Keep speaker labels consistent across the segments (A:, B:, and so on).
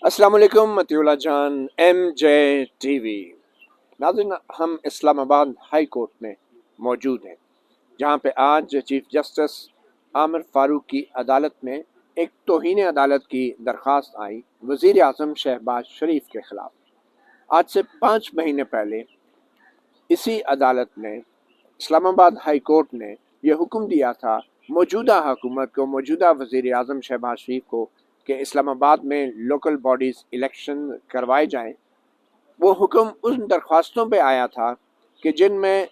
A: अस्सलाम वालेकुम मतियुल्लाह जान MJ टीवी। नाज़रीन, हम इस्लामाबाद हाई कोर्ट में मौजूद हैं, जहां पे आज चीफ जस्टिस आमिर फारूक की अदालत में एक तौहीन अदालत की दरख्वास्त आई वज़ीर आज़म शहबाज शरीफ के ख़िलाफ़। आज से 5 महीने पहले इसी अदालत ने, इस्लामाबाद हाई कोर्ट ने यह हुक्म दिया था मौजूदा हुकूमत को, मौजूदा वज़ीर आज़म शहबाज शरीफ को, कि इस्लामाबाद में लोकल बॉडीज़ इलेक्शन करवाए जाएं। वो हुक्म उन दरख्वास्तों पे आया था कि जिनमें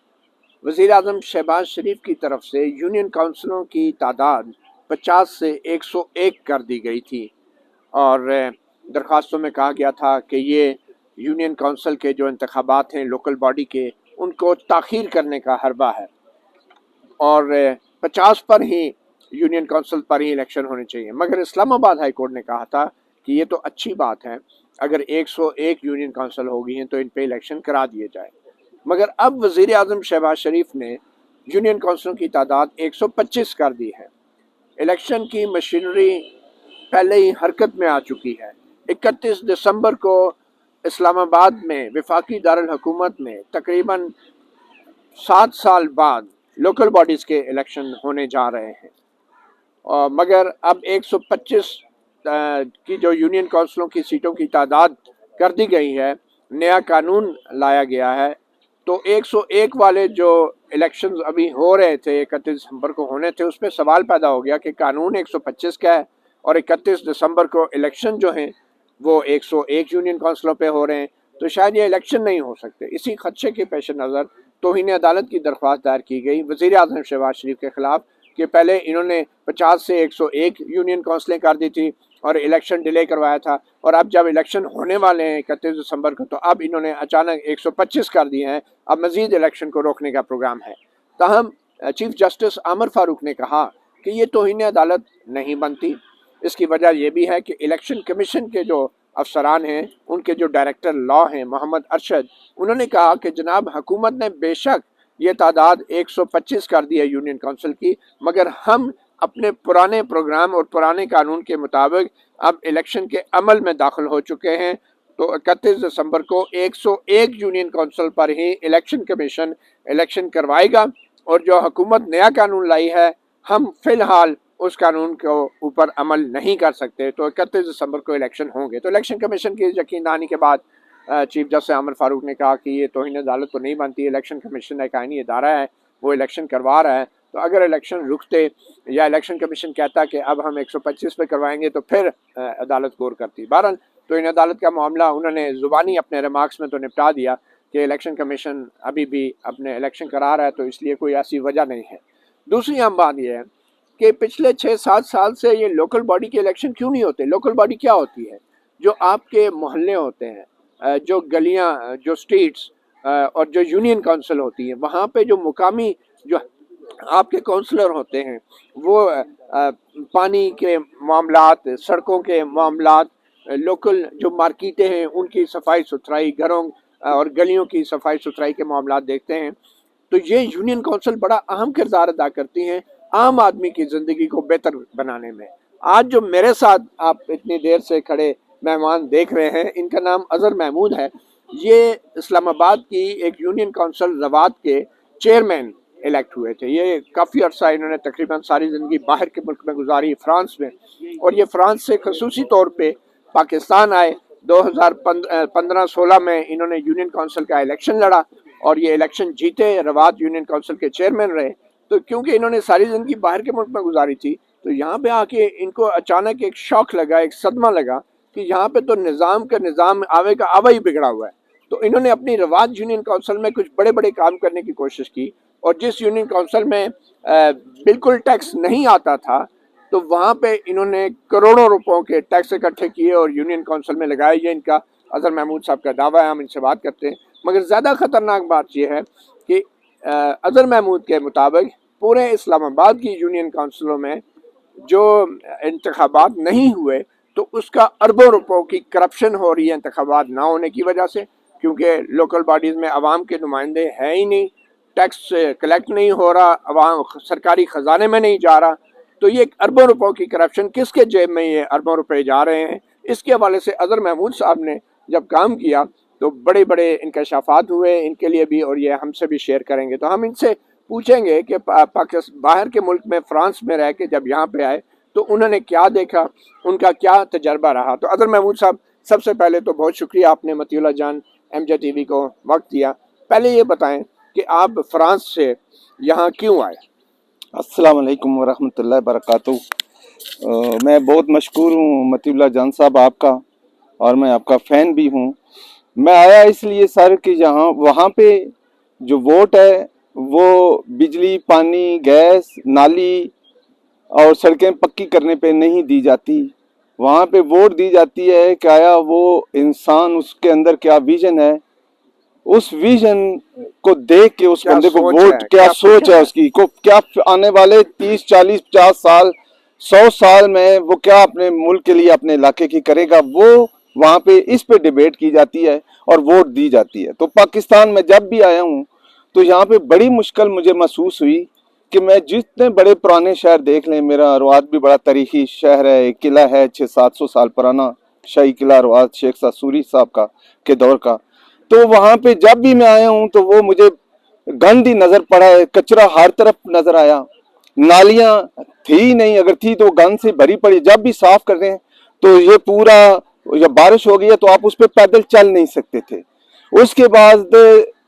A: वज़ीर आज़म शहबाज शरीफ की तरफ से यूनियन काउंसिलों की तादाद 50 से 101 कर दी गई थी, और दरख्वास्तों में कहा गया था कि ये यूनियन काउंसिल के जो इंतखाबात हैं लोकल बॉडी के, उनको ताख़ीर करने का हरबा है और 50 पर ही यूनियन काउंसिल पर ही इलेक्शन होने चाहिए। मगर इस्लामाबाद हाई कोर्ट ने कहा था कि ये तो अच्छी बात है, अगर 101 यूनियन काउंसिल होगी हैं तो इन पे इलेक्शन करा दिए जाए। मगर अब वज़ीर आज़म शहबाज शरीफ ने यूनियन काउंसिलों की तादाद 125 कर दी है। इलेक्शन की मशीनरी पहले ही हरकत में आ चुकी है। 31 दिसंबर को इस्लामाबाद में वफाकी दारुल हुकूमत में तकरीबन 7 साल बाद लोकल बॉडीज़ के इलेक्शन होने जा रहे हैं, और मगर अब 125 की जो यूनियन काउंसिलों की सीटों की तादाद कर दी गई है, नया कानून लाया गया है, तो 101 वाले जो इलेक्शंस अभी हो रहे थे 31 दिसंबर को होने थे, उस पर सवाल पैदा हो गया कि कानून 125 का है और 31 दिसंबर को इलेक्शन जो हैं वो 101 यूनियन काउंसिलों पे हो रहे हैं, तो शायद ये इलेक्शन नहीं हो सकते। इसी खदशे के पेश नज़र तौहीन अदालत की दरख्वास्त दायर की गई वज़ीर आज़म शहबाज शरीफ के ख़िलाफ़ कि पहले इन्होंने 50 से 101 यूनियन काउंसिलें कर दी थी और इलेक्शन डिले करवाया था, और अब जब इलेक्शन होने वाले हैं 31 दिसंबर को, तो अब इन्होंने अचानक 125 कर दिए हैं। अब मज़ीद इलेक्शन को रोकने का प्रोग्राम है। ताहम चीफ जस्टिस आमिर फारूक ने कहा कि ये तौहीन अदालत नहीं बनती। इसकी वजह यह भी है कि इलेक्शन कमीशन के जो अफसरान हैं, उनके जो डायरेक्टर लॉ हैं मोहम्मद अरशद, उन्होंने कहा कि जनाब हुकूमत ने बेशक ये तादाद 125 कर दी है यूनियन काउंसिल की, मगर हम अपने पुराने प्रोग्राम और पुराने कानून के मुताबिक अब इलेक्शन के अमल में दाखिल हो चुके हैं, तो 31 दिसंबर को 101 यूनियन काउंसिल पर ही इलेक्शन कमीशन इलेक्शन करवाएगा, और जो हुकूमत नया कानून लाई है हम फिलहाल उस कानून के ऊपर अमल नहीं कर सकते, तो 31 दिसंबर को इलेक्शन होंगे। तो इलेक्शन कमीशन की यकीनदानी के बाद चीफ जस्टिस आमिर फारूक ने कहा कि ये तौहीन अदालत तो नहीं बनती, इलेक्शन कमीशन एक आईनी इदारा है, वो इलेक्शन करवा रहा है, तो अगर इलेक्शन रुकते या इलेक्शन कमीशन कहता कि अब हम 125 पे करवाएंगे तो फिर अदालत गौर करती। बहरहाल तौहीन अदालत का मामला उन्होंने ज़ुबानी अपने रिमार्क्स में तो निपटा दिया कि इलेक्शन कमीशन अभी भी अपने इलेक्शन करा रहा है, तो इसलिए कोई ऐसी वजह नहीं है। दूसरी अहम बात यह है कि पिछले 6-7 साल से ये लोकल बॉडी के इलेक्शन क्यों नहीं होते। लोकल बॉडी क्या होती है? जो आपके मोहल्ले होते हैं, जो गलियां, जो स्ट्रीट्स और जो यूनियन काउंसिल होती है, वहाँ पे जो मुकामी जो आपके काउंसलर होते हैं, वो पानी के मामलात, सड़कों के मामलात, लोकल जो मार्केटें हैं उनकी सफाई सुथराई, घरों और गलियों की सफाई सुथराई के मामलात देखते हैं, तो ये यूनियन काउंसिल बड़ा अहम किरदार अदा करती हैं आम आदमी की ज़िंदगी को बेहतर बनाने में। आज जो मेरे साथ आप इतनी देर से खड़े मेहमान देख रहे हैं, इनका नाम अज़हर महमूद है। ये इस्लामाबाद की एक यूनियन काउंसिल रवात के चेयरमैन इलेक्ट हुए थे। ये काफ़ी अर्सा इन्होंने तकरीबन सारी ज़िंदगी बाहर के मुल्क में गुजारी, फ्रांस में, और ये फ्रांस से खसूसी तौर पर पाकिस्तान आए। 2015-16 में इन्होंने यूनियन काउंसिल का इलेक्शन लड़ा और ये इलेक्शन जीते, रवात यूनियन काउंसिल के चेयरमैन रहे। तो क्योंकि इन्होंने सारी ज़िंदगी बाहर के मुल्क में गुजारी थी, तो यहाँ पे आके इनको अचानक एक शौक लगा, एक सदमा लगा कि यहाँ पे तो निज़ाम का निज़ाम आवे का आवा ही बिगड़ा हुआ है। तो इन्होंने अपनी रवात यूनियन काउंसिल में कुछ बड़े बड़े काम करने की कोशिश की, और जिस यूनियन काउंसिल में बिल्कुल टैक्स नहीं आता था, तो वहाँ पे इन्होंने करोड़ों रुपयों के टैक्स इकट्ठे किए और यूनियन काउंसिल में लगाए। ये इनका अज़हर महमूद साहब का दावा है, हम इनसे बात करते हैं। मगर ज़्यादा ख़तरनाक बात यह है कि अज़हर महमूद के मुताबिक पूरे इस्लामाबाद की यूनियन काउंसिलों में जो इंतखाबात नहीं हुए, तो उसका अरबों रुपयों की करप्शन हो रही है इंतखाबात ना होने की वजह से, क्योंकि लोकल बॉडीज़ में आवाम के नुमाइंदे हैं ही नहीं, टैक्स कलेक्ट नहीं हो रहा, आवाम सरकारी ख़जाने में नहीं जा रहा। तो ये अरबों रुपयों की करप्शन, किसके जेब में ये अरबों रुपए जा रहे हैं, इसके हवाले से अज़हर महमूद साहब ने जब काम किया तो बड़े बड़े इंकशाफात हुए इनके लिए भी, और ये हमसे भी शेयर करेंगे। तो हम इनसे पूछेंगे कि पाकिस्तान बाहर के मुल्क में, फ्रांस में रह के जब यहाँ पे आए तो उन्होंने क्या देखा, उनका क्या तजर्बा रहा। तो अज़हर महमूद साहब, सबसे पहले तो बहुत शुक्रिया आपने मतीउल्लाह जान MJ TV को वक्त दिया। पहले ये बताएं कि आप फ्रांस से यहाँ क्यों आए?
B: अस्सलाम वालेकुम वरहमतुल्लाहि वबरकातुहू। मैं बहुत मशकूर हूँ मतीउल्लाह जान साहब आपका, और मैं आपका फ़ैन भी हूँ। मैं आया इसलिए सर कि यहाँ वहाँ पे जो वोट है वो बिजली, पानी, गैस, नाली और सड़कें पक्की करने पे नहीं दी जाती। वहाँ पे वोट दी जाती है कि आया वो इंसान, उसके अंदर क्या विजन है, उस विजन को देख के उस बंदे को वोट, क्या सोच है उसकी, को क्या आने वाले 30, 40, 50 साल, 100 साल में वो क्या अपने मुल्क के लिए, अपने इलाके की करेगा, वो वहाँ पे इस पे डिबेट की जाती है और वोट दी जाती है। तो पाकिस्तान में जब भी आया हूँ तो यहाँ पे बड़ी मुश्किल मुझे महसूस हुई कि मैं जितने बड़े पुराने शहर देख लें, मेरा रवात भी बड़ा तारीखी शहर है, एक किला है 600-700 साल पुराना, शाही किला रवात शेख साद सूरी साहब का के दौर का। तो वहाँ पे जब भी मैं आया हूँ तो वो मुझे गंदी नजर पड़ा है, कचरा हर तरफ नजर आया, नालियां थी नहीं, अगर थी तो गंद से भरी पड़ी। जब भी साफ कर रहे हैं तो ये पूरा, जब बारिश हो गई है तो आप उस पर पैदल चल नहीं सकते थे। उसके बाद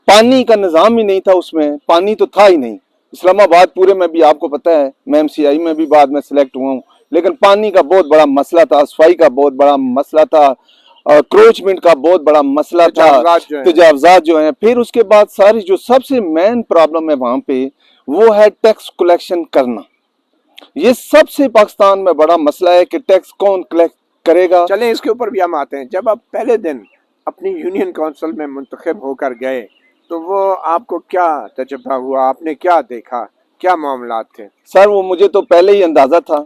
B: पानी का निज़ाम ही नहीं था, उसमें पानी तो था ही नहीं। इस्लामाबाद पूरे में भी आपको पता है, मैं MCI में भी बाद में सिलेक्ट हुआ हूँ, लेकिन पानी का बहुत बड़ा मसला था, सफाई का बहुत बड़ा मसला था, क्रोचमेंट का बहुत बड़ा मसला था, तजावजात जो है। फिर उसके बाद सारी जो सबसे मेन प्रॉब्लम है वहां पे वो है टैक्स कलेक्शन करना। ये सबसे पाकिस्तान में बड़ा मसला है कि टैक्स कौन कलेक्ट करेगा।
A: चलें इसके ऊपर भी हम आते हैं। जब आप पहले दिन अपनी यूनियन काउंसिल में मुंतखब होकर गए तो वो आपको क्या तजुर्बा हुआ, आपने क्या देखा, क्या मामलात थे?
B: सर वो मुझे तो पहले ही अंदाजा था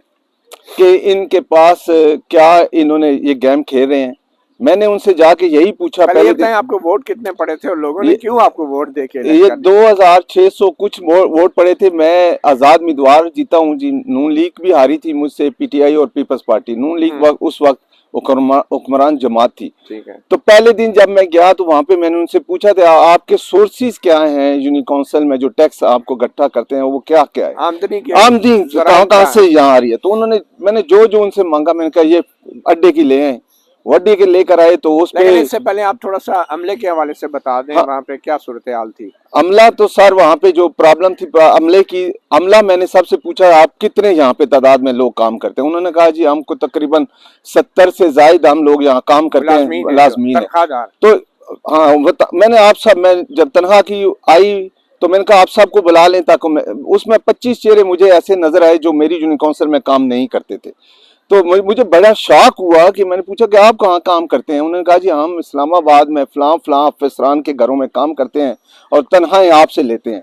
B: कि इनके पास क्या, इन्होंने ये गेम खेल रहे हैं। मैंने उनसे जाके यही पूछा,
A: पहले दिन आपको वोट कितने पड़े थे और लोगों ने क्यों आपको वोट देके?
B: ये 2600 कुछ वोट पड़े थे। मैं आजाद उम्मीदवार जीता हूँ जी। नून लीग भी हारी थी मुझसे, PTI और पीपल्स पार्टी। नून लीग उस वक्त हुक्मरान जमात थी।
A: ठीक है।
B: तो पहले दिन जब मैं गया तो वहां पे मैंने उनसे पूछा था आपके सोर्सेज क्या हैं, यूनियन काउंसिल में जो टैक्स आपको इकट्ठा करते हैं वो क्या क्या है, आमदनी कहाँ से यहाँ आ रही है। तो उन्होंने, मैंने जो जो उनसे मांगा, मैंने कहा ये अड्डे की ले आए, वड्डी के लेकर आए। तो उस पे,
A: इससे पहले आप थोड़ा सा अमले के हवाले से बता दें। हाँ, वहाँ पे क्या सूरत हाल थी?
B: अमला तो सर वहाँ पे जो प्रॉब्लम थी अमले की, अमला मैंने सबसे पूछा आप कितने यहाँ पे तादाद में लोग काम करते हैं। उन्होंने कहा जी हमको तकरीबन 70 से ज्यादा हम लोग यहाँ काम करते हैं, लाजमीन है। तो हाँ मैंने आप सब, मैं जब तनख्वाह की आई तो मैंने कहा आप सबको बुला लें, ताकि उसमें 25 चेहरे मुझे ऐसे नजर आए जो मेरी यूनियन काउंसिल में काम नहीं करते थे। तो मुझे बड़ा शौक हुआ कि मैंने पूछा कि आप कहाँ काम करते हैं। उन्होंने कहा जी हम इस्लामाबाद में फलां अफसरान के घरों में काम करते हैं और तनख्वाहें आपसे लेते हैं।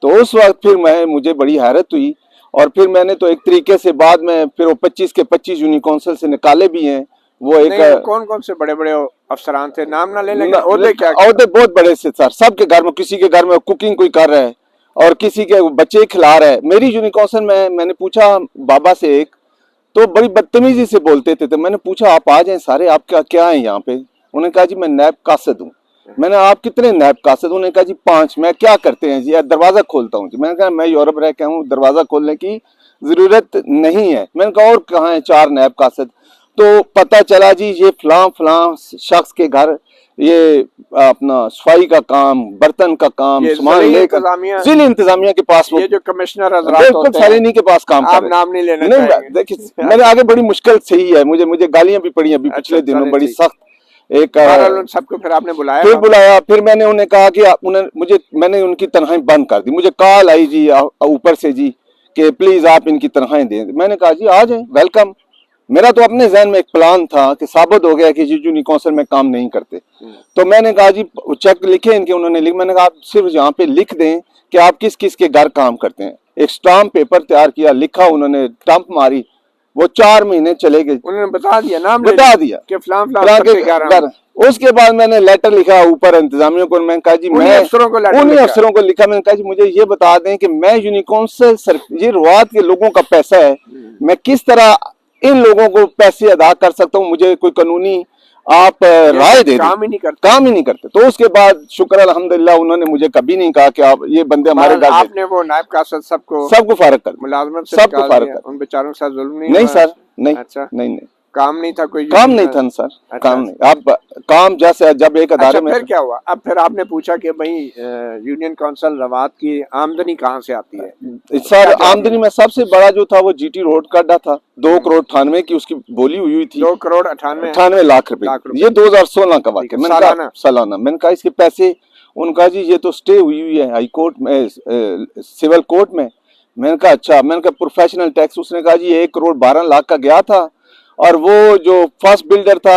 B: तो उस वक्त फिर मुझे बड़ी हैरत हुई, और फिर मैंने तो एक तरीके से बाद में फिर वो 25 के 25 यूनियन काउंसिल से निकाले भी हैं। वो एक
A: कौन कौन से बड़े बड़े अफसरान थे, नाम ना ले लें,
B: ओहदे बहुत बड़े से सर। सबके घर में, किसी के घर में कुकिंग कोई कर रहा है और किसी के बच्चे खिला रहा है। मेरी यूनियन काउंसिल में मैंने पूछा बाबा से एक, तो बड़ी बदतमीजी से बोलते थे। तो मैंने पूछा आप आ जाएं सारे, आप क्या है यहाँ पे? उन्होंने कहा जी मैं नैब कासिद हूँ। मैंने आप कितने नैब कासिद? उन्होंने कहा जी 5। मैं क्या करते हैं जी? दरवाजा खोलता हूँ जी। मैंने कहा मैं यूरोप रह के हूँ, दरवाजा खोलने की जरूरत नहीं है। मैंने कहा और कहाँ है 4 नैब कासिद? तो पता चला जी ये फलां शख्स के घर ये अपना सफाई का काम, बर्तन का काम, सामान लेकर जिला इंतजामिया के पास,
A: ये जो कमिश्नर
B: बिल्कुल सैलानी के पास काम कर रहे हैं।
A: नाम नहीं लेना
B: नहीं, देखिए मेरे आगे बड़ी मुश्किल सही है, मुझे गालियां भी पड़ी अभी पिछले दिनों बड़ी सख्त। एक
A: सबको फिर आपने बुलाया?
B: फिर बुलाया, फिर मैंने उन्हें कहा कि मैंने उनकी तनख्वाहें बंद कर दी। मुझे कॉल आई जी ऊपर से जी कि प्लीज आप इनकी तनख्वाहें दें। मैंने कहा जी आ जाए, वेलकम। मेरा तो अपने जहन में एक प्लान था कि साबित हो गया कि जी यूनियन काउंसिल में काम नहीं करते। तो मैंने कहा जी चेक लिखे इनके, उन्होंने लिख, मैंने कहा आप सिर्फ यहाँ पे लिख दें कि आप किस किस के घर काम करते हैं। एक स्टाम्प पेपर तैयार किया, लिखा, उन्होंने स्टाम्प मारी, वो 4 महीने चले गए।
A: उन्होंने बता दिया, नाम
B: बता दिया
A: कि फलां के घर।
B: उसके बाद मैंने लेटर लिखा ऊपर इंतजामिया को। मैंने कहा जी मैं उन्हीं अफसरों को लिखा, मैंने कहा जी मुझे ये बता दें कि मैं यूनियन काउंसिल, ये रवात के लोगों का पैसा है, मैं किस तरह इन लोगों को पैसे अदा कर सकता हूँ, मुझे कोई कानूनी आप राय दे दें। काम ही नहीं करते। तो उसके बाद शुक्र अल्हम्दुलिल्लाह उन्होंने मुझे कभी नहीं कहा कि आप ये बंदे हमारे घर
A: आपने वो नायब कासद सबको
B: फारग कर,
A: मुलाजमत से
B: सबको फारग कर।
A: उन बेचारों के साथ जुल्म
B: नहीं सर, नहीं।
A: अच्छा,
B: नहीं
A: काम नहीं था, कोई
B: काम नहीं था सर। अच्छा, काम नहीं। आप काम जैसे जब एक अदारे में,
A: फिर क्या हुआ? अब फिर आपने पूछा कि भाई यूनियन काउंसिल रवात की आमदनी कहाँ से आती है?
B: सर आमदनी में सबसे बड़ा जो था वो जीटी रोड का अड्डा था, 2 करोड़ 98 की उसकी बोली हुई थी।
A: 2 करोड़ 98
B: लाख रुपए। ये 2016 का वाक़या। मैंने कहा सालाना। मैंने कहा इसके पैसे, उनका जी ये तो स्टे हुई है हाई कोर्ट में, सिविल कोर्ट में। मैंने कहा अच्छा। मैंने कहा प्रोफेशनल टैक्स, उसने कहा जी 1 करोड़ 12 लाख का गया था, और वो जो फर्स्ट बिल्डर था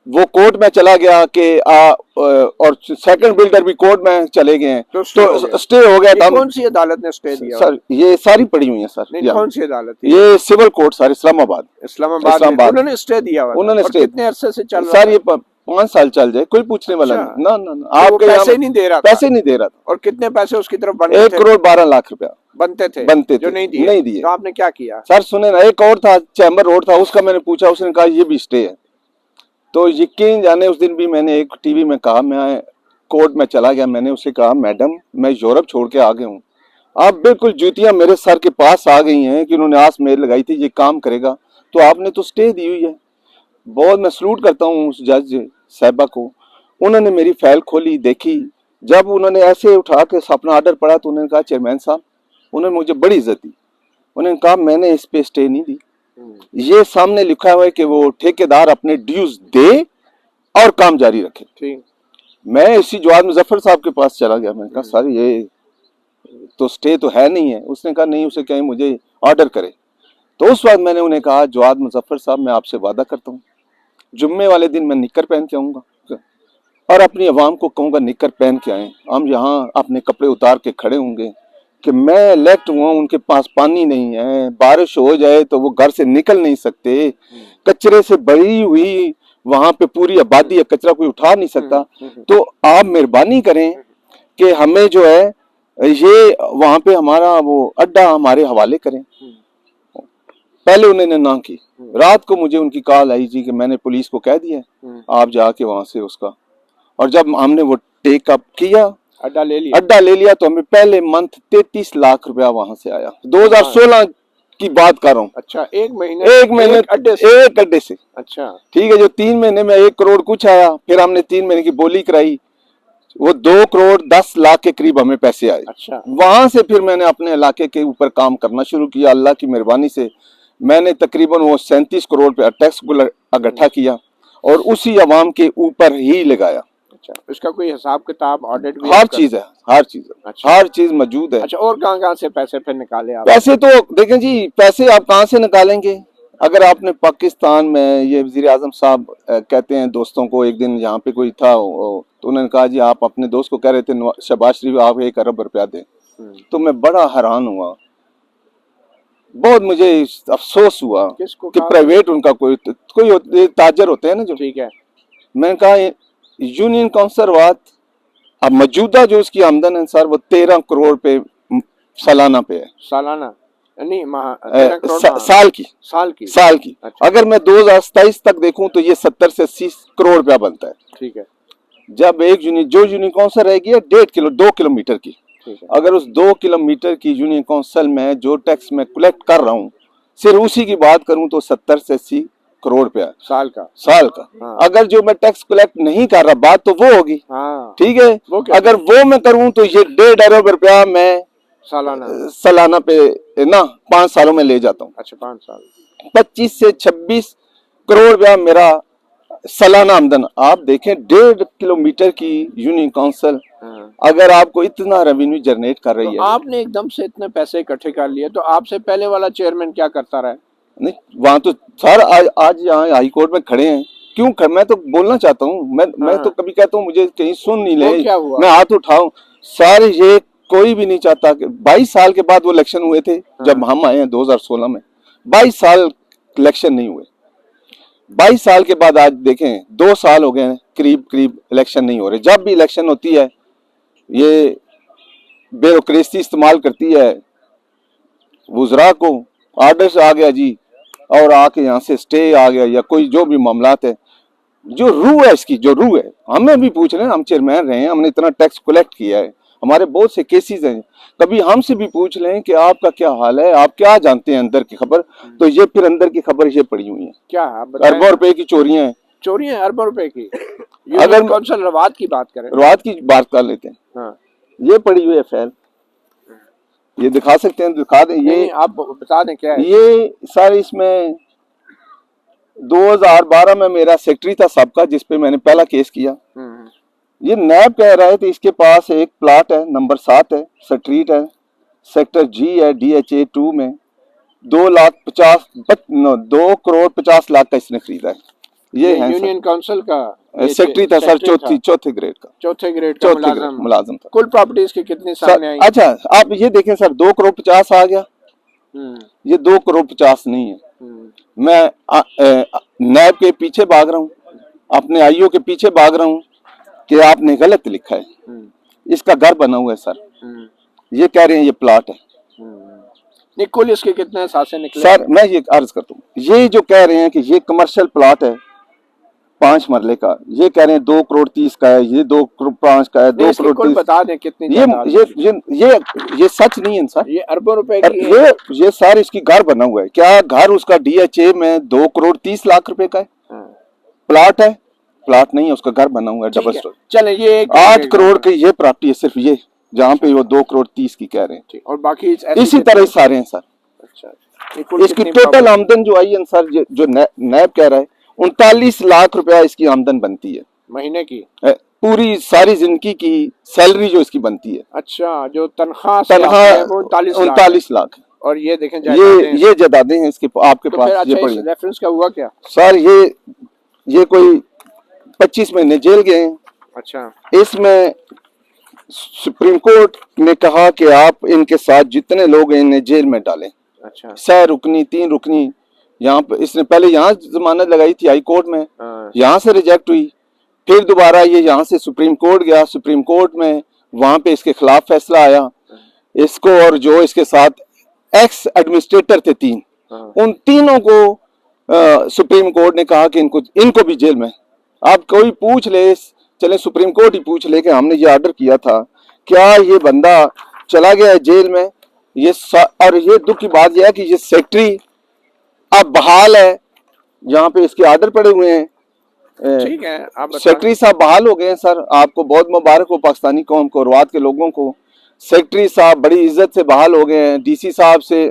B: वो कोर्ट में चला गया कि और सेकंड बिल्डर भी कोर्ट में चले गए हैं, तो स्टे हो गया था।
A: कौन सी अदालत ने स्टे दिया
B: सर? ये सारी पड़ी हुई है सर।
A: कौन सी अदालत?
B: ये सिविल कोर्ट सर, इस्लामाबाद।
A: उन्होंने स्टे दिया हुआ।
B: उन्होंने स्टे
A: कितने अरसे से चल रहा
B: सर? ये 5 साल चल जाए, कोई पूछने वाला नहीं। ना ना ना, आपके
A: पैसे नहीं दे रहा था।
B: पैसे नहीं दे रहा था।
A: और कितने पैसे उसकी तरफ बनते
B: 1 करोड़ 12 लाख रुपया
A: बनते थे जो नहीं दिए। तो आपने क्या किया
B: सर? सुने ना, एक और था चैम्बर रोड था, उसका मैंने पूछा, उसने कहा ये भी स्टे है। तो यकीन जाने उस दिन भी मैंने एक टीवी में कहा, मैं कोर्ट में चला गया। मैंने उसे कहा मैडम मैं यूरोप छोड़ के आ गया हूँ, आप बिल्कुल जूतियां मेरे सर के पास आ गई हैं कि उन्होंने आस मेल लगाई थी ये काम करेगा, तो आपने तो स्टे दी हुई है। बहुत मैं सलूट करता हूँ उस जज साहबा को। उन्होंने मेरी फाइल खोली, देखी। जब उन्होंने ऐसे उठा के अपना ऑर्डर पढ़ा तो उन्होंने कहा चेयरमैन साहब, उन्होंने मुझे बड़ी इज्जत दी। उन्होंने कहा मैंने इस पे स्टे नहीं दी, ये सामने लिखा हुआ है कि वो ठेकेदार अपने ड्यूज दे और काम जारी रखे। ठीक। मैं इसी जवाद मुजफ्फर साहब के पास चला गया। मैंने कहा सर ये तो स्टे तो है नहीं है। उसने कहा नहीं, उसे कहें मुझे ऑर्डर करे। तो उस वक्त मैंने उन्हें कहा जवाद मुजफ्फर साहब मैं आपसे वादा करता हूँ जुम्मे वाले दिन मैं निक्कर पहन के आऊंगा और अपनी आवाम को कहूंगा निक्कर पहन के आए। हम यहाँ अपने कपड़े उतार के खड़े होंगे कि मैं इलेक्ट हुआ, उनके पास पानी नहीं है, बारिश हो जाए तो वो घर से निकल नहीं सकते, कचरे से भरी हुई वहां पे पूरी आबादी है, कचरा कोई उठा नहीं सकता। तो आप मेहरबानी करें कि हमें जो है ये वहां पे हमारा वो अड्डा हमारे हवाले करें। पहले उन्होंने ना की। रात को मुझे उनकी कॉल आई जी कि मैंने पुलिस को कह दिया, आप जाके वहां से उसका। और जब हमने वो टेक अप किया, अड्डा ले लिया तो हमें पहले मंथ 33 लाख रुपया वहां से आया। 2016 की बात कर रहा हूँ। अच्छा, एक महीने एक अड्डे से। अच्छा ठीक है। जो 3 महीने में 1 करोड़ कुछ आया, फिर हमने 3 महीने की बोली कराई, वो 2 करोड़ 10 लाख के करीब हमें पैसे आए। अच्छा। वहां से फिर मैंने अपने इलाके के ऊपर काम करना शुरू किया। अल्लाह की मेहरबानी से मैंने तकरीबन वो 37 करोड़ पे टैक्स इकट्ठा किया और उसी अवाम के ऊपर ही लगाया। अच्छा, इसका कोई हिसाब किताब ऑडिट भी? हर चीज है, हर चीज। अच्छा। हर चीज मौजूद है। अच्छा, और कहाँ से पैसे फिर निकाले आप? पैसे तो देखें जी, पैसे आप कहाँ से निकालेंगे? अगर आपने पाकिस्तान में, ये वजीर आजम साहब कहते हैं दोस्तों को, एक दिन यहाँ पे कोई था तो उन्होंने कहा जी आप अपने दोस्त को कह रहे थे शहबाज शरीफ आप 1 अरब रुपया दें। तो मैं बड़ा हैरान हुआ, बहुत मुझे अफसोस हुआ कि प्राइवेट उनका कोई ताजर होते हैं ना जो। ठीक है। मैंने कहा यूनियन काउंसिल वात अब मौजूदा जो उसकी आमदन है सर वो 13 करोड़ पे सालाना पे है। सालाना नहीं, साल की। अच्छा। अगर मैं 2027 तक देखूं तो ये 70 से 80 करोड़ रुपया बनता है। ठीक है। जब एक यूनियन काउंसिल रहेगी 2 किलोमीटर की, अगर उस 2 किलोमीटर की यूनियन काउंसिल में जो टैक्स मैं कलेक्ट कर रहा हूँ सिर्फ उसी की बात करूं तो 70 से 80 करोड़ रुपया साल का। हाँ। अगर जो मैं टैक्स कलेक्ट नहीं कर रहा बात तो वो होगी। हाँ। ठीक है। अगर वो मैं करूं तो ये 1.5 अरब रुपया मैं सालाना पे ना 5 सालों में ले जाता हूँ। अच्छा, 5 साल 25 से 26 करोड़ रुपया मेरा सालाना आमदन। आप देखें 1.5 किलोमीटर की यूनियन काउंसिल अगर आपको इतना रेवेन्यू जनरेट कर रही है। आपने एकदम से इतने पैसे इकट्ठे कर लिए तो आपसे पहले वाला चेयरमैन क्या करता रहा? नहीं, वहां तो सर आज यहाँ हाई कोर्ट में खड़े हैं, क्यों मैं तो बोलना चाहता हूँ। मैं तो कभी कहता हूँ मुझे कहीं सुन नहीं ले, मैं हाथ उठाऊं। सर ये कोई भी नहीं चाहता कि 22 साल के बाद वो इलेक्शन हुए थे। जब हम आए हैं 2016 में 22 साल इलेक्शन नहीं हुए। 22 साल के बाद आज देखें 2 साल हो गए करीब इलेक्शन नहीं हो रहे। जब भी इलेक्शन होती है ये ब्यूरोक्रेसी इस्तेमाल करती है, वुज़रा को ऑर्डर आ गया जी और आके यहाँ से स्टे आ गया या कोई जो भी मामलात है, जो रूह है इसकी, जो रूह है, हमें भी पूछ रहे हैं, हम चेयरमैन रहे हैं, हमने इतना टैक्स कलेक्ट किया है, हमारे बहुत से केसेस हैं, कभी हमसे भी पूछ लें कि आपका क्या हाल है, आप क्या जानते हैं अंदर की खबर, तो ये फिर अंदर की खबर ये पड़ी हुई है,
A: क्या
B: अरबों रुपए की चोरियां हैं,
A: चोरियां अरबों रुपए की।
B: अगर
A: कौंसल रवात की बात करें,
B: रवात की बात कर लेते हैं,
A: हाँ,
B: ये पड़ी हुई है फैल, ये दिखा सकते हैं, दिखा दें, ये
A: आप बता दें क्या है।
B: ये सारे इसमें 2012 में मेरा सेक्रेटरी था सबका, जिसपे मैंने पहला केस किया। ये नैब कह रहा है कि इसके पास एक प्लाट है, नंबर 7 है, स्ट्रीट है, सेक्टर जी है, DHA 2 में 2 करोड़ 50 लाख का इसने खरीदा है। ये है
A: यूनियन काउंसिल का
B: सेक्रेटरी था सर, चौथे ग्रेड का,
A: चौथे ग्रेड का
B: मुलाजिम था।
A: कुल प्रॉपर्टीज के कितने सामने आई?
B: अच्छा आप ये देखें सर, 2 करोड़ 50 आ गया, ये 2 करोड़ 50 नहीं है। मैं नैब के पीछे भाग रहा हूँ, अपने आईओ के पीछे भाग रहा हूँ कि आपने गलत लिखा है, इसका घर बना हुआ है सर, ये कह रहे हैं ये प्लाट है।
A: नहीं, कुल इसके कितने सासे निकले?
B: सर मैं ये अर्ज करता हूँ, ये जो कह रहे हैं कि ये कमर्शियल प्लाट है 5 मरले का, ये कह रहे हैं 2 करोड़ 30 का है, ये 2 करोड़ 5 का है, 2 करोड़ 30।
A: बता दें कितनी?
B: ये सच नहीं है सर,
A: ये अरबों रुपए की
B: ये सर इसकी घर बना हुआ है। क्या घर उसका DHA में 2 करोड़ 30 लाख रुपए का है? प्लाट है? प्लाट नहीं है, उसका घर बना हुआ है डबल स्टोरी।
A: चले, ये
B: 8 करोड़ की ये प्रॉपर्टी है सिर्फ, ये जहाँ पे वो 2 करोड़ 30 की कह रहे हैं,
A: और बाकी
B: इसी तरह सारे हैं सर।
A: अच्छा,
B: इसकी टोटल आमदन जो आई है सर, जो नैब कह रहा है 39 लाख रुपया इसकी आमदन बनती है
A: महीने की,
B: पूरी सारी जिंदगी की सैलरी जो इसकी बनती है।
A: अच्छा, जो तनख्वाह
B: 39 लाख। और
A: ये देखें,
B: ये जायदादें हैं इसके आपके पास।
A: ये पड़ी रेफरेंस का हुआ क्या
B: सर? ये कोई 25 महीने जेल गए हैं।
A: अच्छा,
B: इसमें सुप्रीम कोर्ट ने कहा कि आप इनके साथ जितने लोग हैं इन्हें जेल में डालें।
A: अच्छा,
B: 6 रुकनी 3 रुकनी, यहाँ पे इसने पहले यहाँ जमानत लगाई थी हाई कोर्ट में, यहाँ से रिजेक्ट हुई, फिर दोबारा ये यहाँ से सुप्रीम कोर्ट गया, सुप्रीम कोर्ट में वहां पे इसके खिलाफ फैसला आया। इसको और जो इसके साथ एक्स एडमिनिस्ट्रेटर थे 3, उन तीनों को सुप्रीम कोर्ट ने कहा कि इनको भी जेल में। अब कोई पूछ ले, चले सुप्रीम कोर्ट ही पूछ ले कि हमने ये ऑर्डर किया था, क्या ये बंदा चला गया है जेल में? और ये दुख की बात यह है कि ये सेक्रेटरी अब बहाल है, यहाँ पे इसके ऑर्डर पड़े हुए हैं।
A: ठीक है,
B: सेक्रेटरी साहब बहाल हो गए हैं सर, आपको बहुत मुबारक हो, पाकिस्तानी कौम को, रवात के लोगों को। सेक्रेटरी साहब बड़ी इज्जत से बहाल हो गए हैं। DC साहब से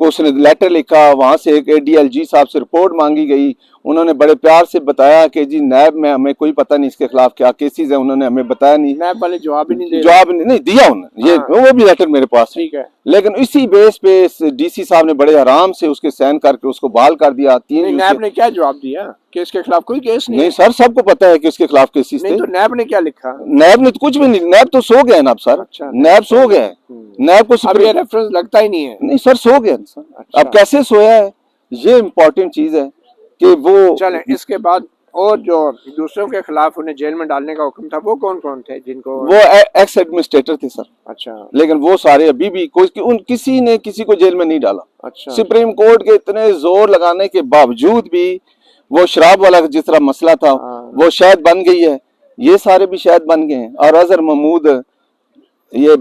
B: को उसने लेटर लिखा, वहां से एक ADLG साहब से रिपोर्ट मांगी गई, उन्होंने बड़े प्यार से बताया कि जी नैब में हमें कोई पता नहीं इसके खिलाफ क्या केसेस है, उन्होंने हमें बताया नहीं।
A: नैब वाले जवाब ही नहीं दे,
B: जवाब नहीं दिया उन्होंने। ये वो भी लेटर मेरे पास
A: ठीक है,
B: लेकिन इसी बेस पे DC साहब ने बड़े आराम से उसके साइन करके उसको बहाल कर दिया। 3
A: नैब ने क्या जवाब दिया कि इसके खिलाफ कोई केस नहीं?
B: नहीं सर, सबको पता है कि उसके खिलाफ केसेस थे।
A: तो नैब ने क्या लिखा?
B: नैब ने तो कुछ भी नहीं, नैब तो सो गया ना अब सर।
A: अच्छा,
B: नैब सो गया है, नैब को
A: अब ये रेफरेंस लगता ही नहीं है।
B: नहीं सर, सो गया सर। अच्छा। अब कैसे सोया है, ये इम्पोर्टेंट चीज है कि वो। चलें,
A: इसके बाद और जो दूसरों के खिलाफ उन्हें जेल में डालने का हुक्म था, वो कौन कौन थे जिनको?
B: वो एक्स एडमिनिस्ट्रेटर थे सर।
A: अच्छा,
B: लेकिन वो सारे अभी भी किसी ने किसी को जेल में नहीं डाला।
A: अच्छा,
B: सुप्रीम कोर्ट के इतने जोर लगाने के बावजूद भी वो शराब वाला जिस तरह मसला था वो शायद बन गई है, ये सारे भी शायद बन गए हैं। और अजहर महमूद, ये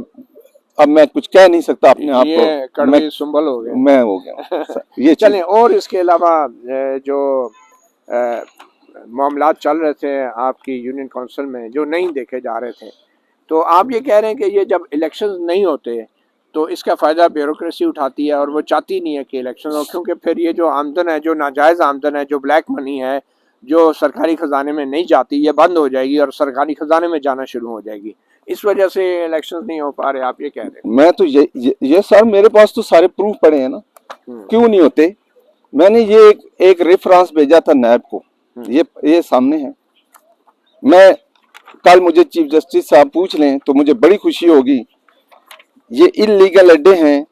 B: अब मैं कुछ कह नहीं सकता अपने आप को, मैं
A: सुंबल हो गया,
B: मैं हो गया ये
A: चलें, और इसके अलावा जो मामलात चल रहे थे आपकी यूनियन काउंसिल में जो नहीं देखे जा रहे थे, तो आप ये कह रहे हैं कि ये जब इलेक्शन नहीं होते तो इसका फ़ायदा ब्यूरोक्रेसी उठाती है और वो चाहती नहीं है कि इलेक्शन हो, क्योंकि फिर ये जो आमदन है, जो नाजायज़ आमदन है, जो ब्लैक मनी है, जो सरकारी ख़जाने में नहीं जाती, ये बंद हो जाएगी और सरकारी ख़जाने में जाना शुरू हो जाएगी। इस वजह से इलेक्शन नहीं हो पा रहे, आप ये कह रहे हैं?
B: मैं तो ये सर, मेरे पास तो सारे प्रूफ पड़े हैं ना, क्यों नहीं होते। मैंने ये एक रेफरेंस भेजा था नैब को, ये सामने है। मैं कल मुझे चीफ जस्टिस साहब पूछ लें तो मुझे बड़ी खुशी होगी। ये इलीगल अड्डे हैं,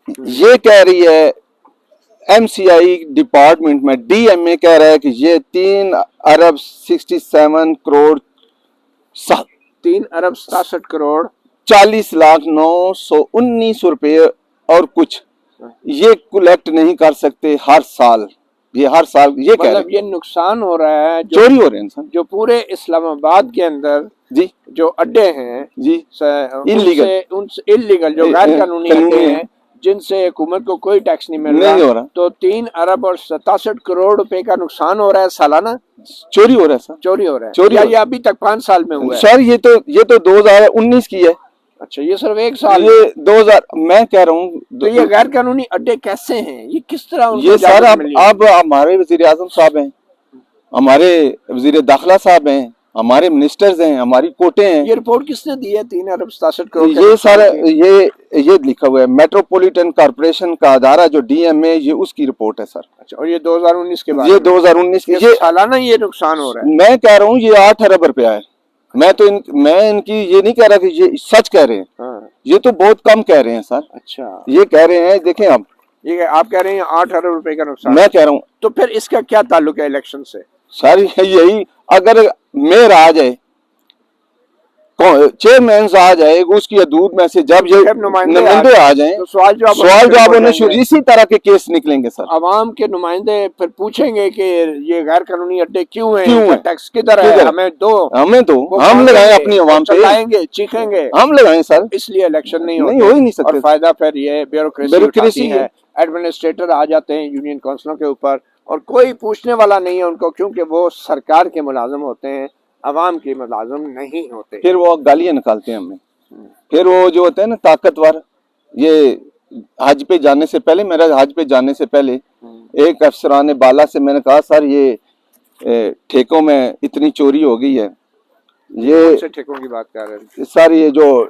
B: ये कह रही है MCI डिपार्टमेंट में, DMA कह रहा है कि ये 3 अरब 67 करोड़
A: 3 अरब 67 करोड़
B: 40 लाख 919 रुपये और कुछ ये कलेक्ट नहीं कर सकते हर साल। ये हर साल ये कह रहे
A: मतलब ये नुकसान हो रहा है,
B: चोरी हो रहे हैं सर
A: जो पूरे इस्लामाबाद के अंदर
B: जी
A: जो अड्डे हैं
B: जी
A: उनसे उनसे इलीगल जो गैर कानूनी अड्डे हैं जिनसे हुकूमत को कोई टैक्स नहीं मिल
B: हो
A: रहा, तो 3 अरब और 67 करोड़ रुपए का नुकसान हो रहा है सालाना।
B: चोरी हो रहा है सर,
A: चोरी हो रहा है
B: चोरी
A: या ये अभी तक 5 साल में हुआ है?
B: सर ये तो 2019 की है।
A: अच्छा, ये सिर्फ 1 साल
B: ये 2000 मैं कह रहा हूँ।
A: तो ये गैर कानूनी अड्डे कैसे हैं, ये किस तरह उनको
B: ये सर
A: इजाजत मिली है?
B: अब हमारे वजीर आजम साहब हैं, हमारे वजीर दाखिला साहब हैं, हमारे मिनिस्टर्स हैं, हमारी कोर्टें हैं।
A: ये रिपोर्ट किसने दी है 3 अरब 67 करोड़?
B: ये सारा ये लिखा हुआ है मेट्रोपॉलिटन कॉर्पोरेशन का अदारा जो डीएमए, ये उसकी रिपोर्ट है सर।
A: अच्छा, और ये 2019 के बाद?
B: ये 2019 की।
A: ये सालाना ये नुकसान हो रहा है।
B: मैं कह रहा हूँ ये 8 अरब रुपया है। मैं इनकी ये नहीं कह रहा कि ये सच कह रहे हैं।
A: हाँ।
B: ये तो बहुत कम कह रहे हैं सर।
A: अच्छा,
B: ये कह रहे हैं, देखें आप,
A: ये आप कह रहे हैं 8 अरब रुपए का नुकसान।
B: मैं कह रहा हूँ
A: तो फिर इसका क्या ताल्लुक है इलेक्शन से?
B: सर यही, अगर मेयर आ जाए, चेयरमैन आ जाए, उसकी हदूद में से जब ये नुमाइंदे आ जाए तो सवाल जवाब होने शुरू, इसी तरह के केस निकलेंगे सर।
A: आवाम के नुमाइंदे फिर पूछेंगे कि ये गैर कानूनी अड्डे क्यों हैं, टैक्स किधर है, हमें दो
B: हम लगाएं अपनी आवाम पे,
A: चलाएंगे, चीखेंगे,
B: हम लगाएं सर।
A: इसलिए इलेक्शन नहीं
B: हो ही नहीं सकते।
A: और फायदा फिर ये ब्यूरोक्रेसी है, एडमिनिस्ट्रेटर आ जाते हैं यूनियन काउंसिलों के ऊपर और कोई पूछने वाला नहीं है उनको, क्योंकि वो सरकार के मुलाजिम होते हैं, अवाम के मुलाजिम नहीं होते।
B: फिर वो गालियां निकालते हैं हमें। फिर वो जो होते हैं ना ताकतवर, ये हज पे जाने से पहले, मेरा हज पे जाने से पहले एक अफसरान बाला से मैंने कहा सर ये ठेकों में इतनी चोरी हो गई है। ये
A: ठेकों की बात कर रहे हैं
B: सर, ये जो